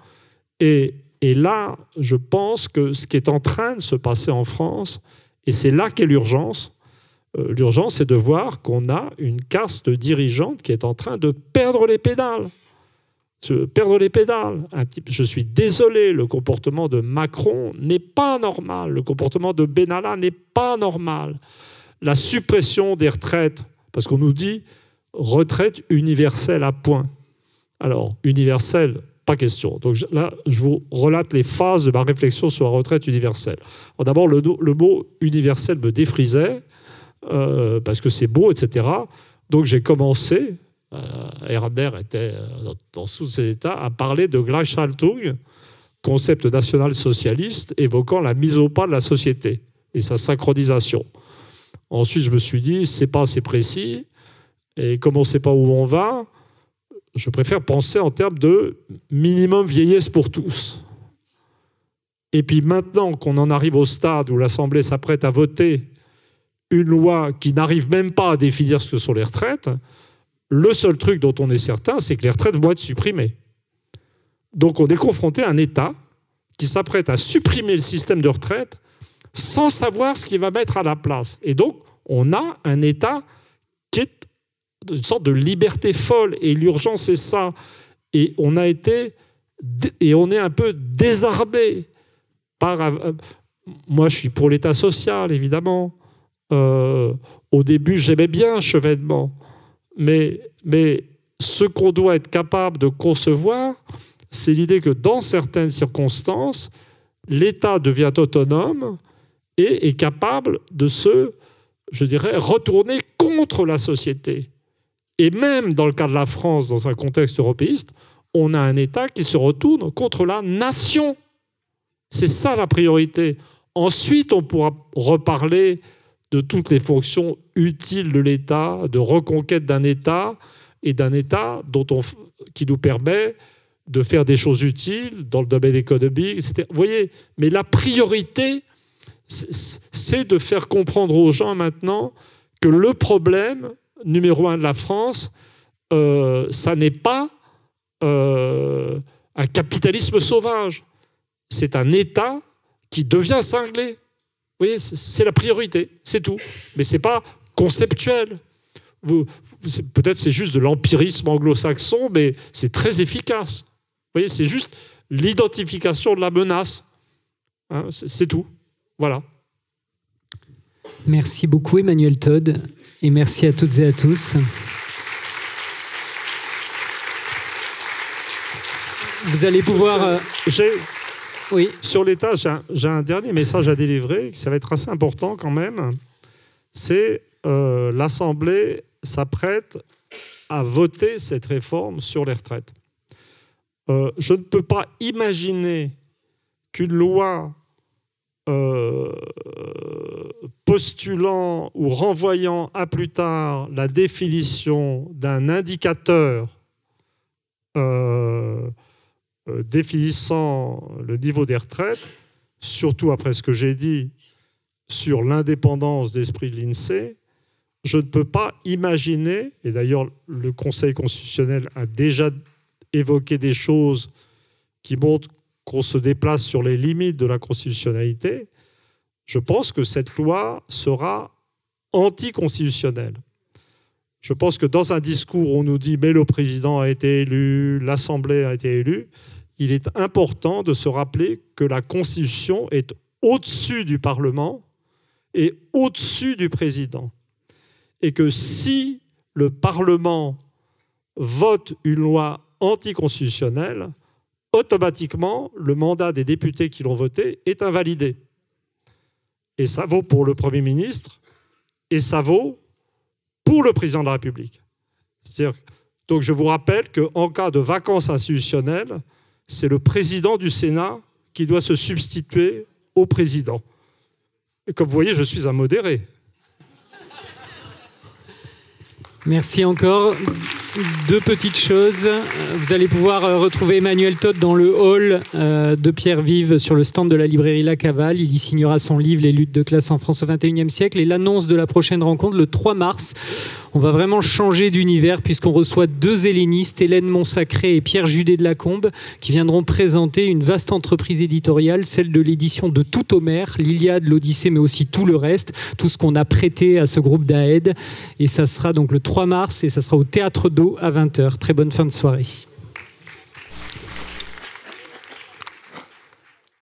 Et là, je pense que ce qui est en train de se passer en France, et c'est là qu'est l'urgence, l'urgence, c'est de voir qu'on a une caste dirigeante qui est en train de perdre les pédales. Je suis désolé, le comportement de Macron n'est pas normal. Le comportement de Benalla n'est pas normal. La suppression des retraites, parce qu'on nous dit retraite universelle à point. Alors, universelle, pas question. Donc là, je vous relate les phases de ma réflexion sur la retraite universelle. D'abord, le mot universel me défrisait, parce que c'est beau, etc. Donc j'ai commencé... Herder était dans tous ses états à parler de Gleichschaltung, concept national-socialiste évoquant la mise au pas de la société et sa synchronisation. Ensuite, je me suis dit, c'est pas assez précis, et comme on ne sait pas où on va, je préfère penser en termes de minimum vieillesse pour tous. Et puis maintenant qu'on en arrive au stade où l'Assemblée s'apprête à voter une loi qui n'arrive même pas à définir ce que sont les retraites, le seul truc dont on est certain, c'est que les retraites vont être supprimées. Donc on est confronté à un État qui s'apprête à supprimer le système de retraite sans savoir ce qu'il va mettre à la place. Et donc on a un État qui est une sorte de liberté folle. Et l'urgence, c'est ça. Et on est un peu désarmé par... Moi, je suis pour l'État social, évidemment. Au début, j'aimais bien Chevènement. Mais ce qu'on doit être capable de concevoir, c'est l'idée que dans certaines circonstances, l'État devient autonome et est capable de se, je dirais, retourner contre la société. Et même dans le cas de la France, dans un contexte européiste, on a un État qui se retourne contre la nation. C'est ça la priorité. Ensuite, on pourra reparler de toutes les fonctions utiles de l'État, de reconquête d'un État, et d'un État qui nous permet de faire des choses utiles dans le domaine économique, etc. Vous voyez, mais la priorité, c'est de faire comprendre aux gens maintenant que le problème numéro 1 de la France, ça n'est pas un capitalisme sauvage. C'est un État qui devient cinglé. Vous voyez, c'est la priorité, c'est tout. Mais ce n'est pas conceptuel. Peut-être c'est juste de l'empirisme anglo-saxon, mais c'est très efficace. Vous voyez, c'est juste l'identification de la menace. Hein, c'est tout. Voilà. Merci beaucoup, Emmanuel Todd, et merci à toutes et à tous. Vous allez pouvoir... Oui. Sur l'État, j'ai un dernier message à délivrer, ça va être assez important quand même. C'est l'Assemblée s'apprête à voter cette réforme sur les retraites. Je ne peux pas imaginer qu'une loi postulant ou renvoyant à plus tard la définition d'un indicateur définissant le niveau des retraites, surtout après ce que j'ai dit sur l'indépendance d'esprit de l'INSEE, je ne peux pas imaginer, et d'ailleurs le Conseil constitutionnel a déjà évoqué des choses qui montrent qu'on se déplace sur les limites de la constitutionnalité, je pense que cette loi sera anticonstitutionnelle. Je pense que dans un discours où on nous dit « mais le président a été élu, l'Assemblée a été élue », il est important de se rappeler que la Constitution est au-dessus du Parlement et au-dessus du président. Et que si le Parlement vote une loi anticonstitutionnelle, automatiquement, le mandat des députés qui l'ont voté est invalidé. Et ça vaut pour le Premier ministre et ça vaut pour le président de la République. Donc je vous rappelle qu'en cas de vacances institutionnelles, c'est le président du Sénat qui doit se substituer au président. Et comme vous voyez, je suis un modéré. Merci encore. Deux petites choses. Vous allez pouvoir retrouver Emmanuel Todt dans le hall de Pierre Vive sur le stand de la librairie La Cavale. Il y signera son livre « Les luttes de classe en France au XXIe siècle » et l'annonce de la prochaine rencontre le 3 mars. On va vraiment changer d'univers puisqu'on reçoit deux hellénistes, Hélène Montsacré et Pierre Judet de Lacombe, qui viendront présenter une vaste entreprise éditoriale, celle de l'édition de tout Homère, l'Iliade, l'Odyssée, mais aussi tout le reste, tout ce qu'on a prêté à ce groupe d'Aède. Et ça sera donc le 3 mars et ça sera au Théâtre d'Eau à 20h. Très bonne fin de soirée.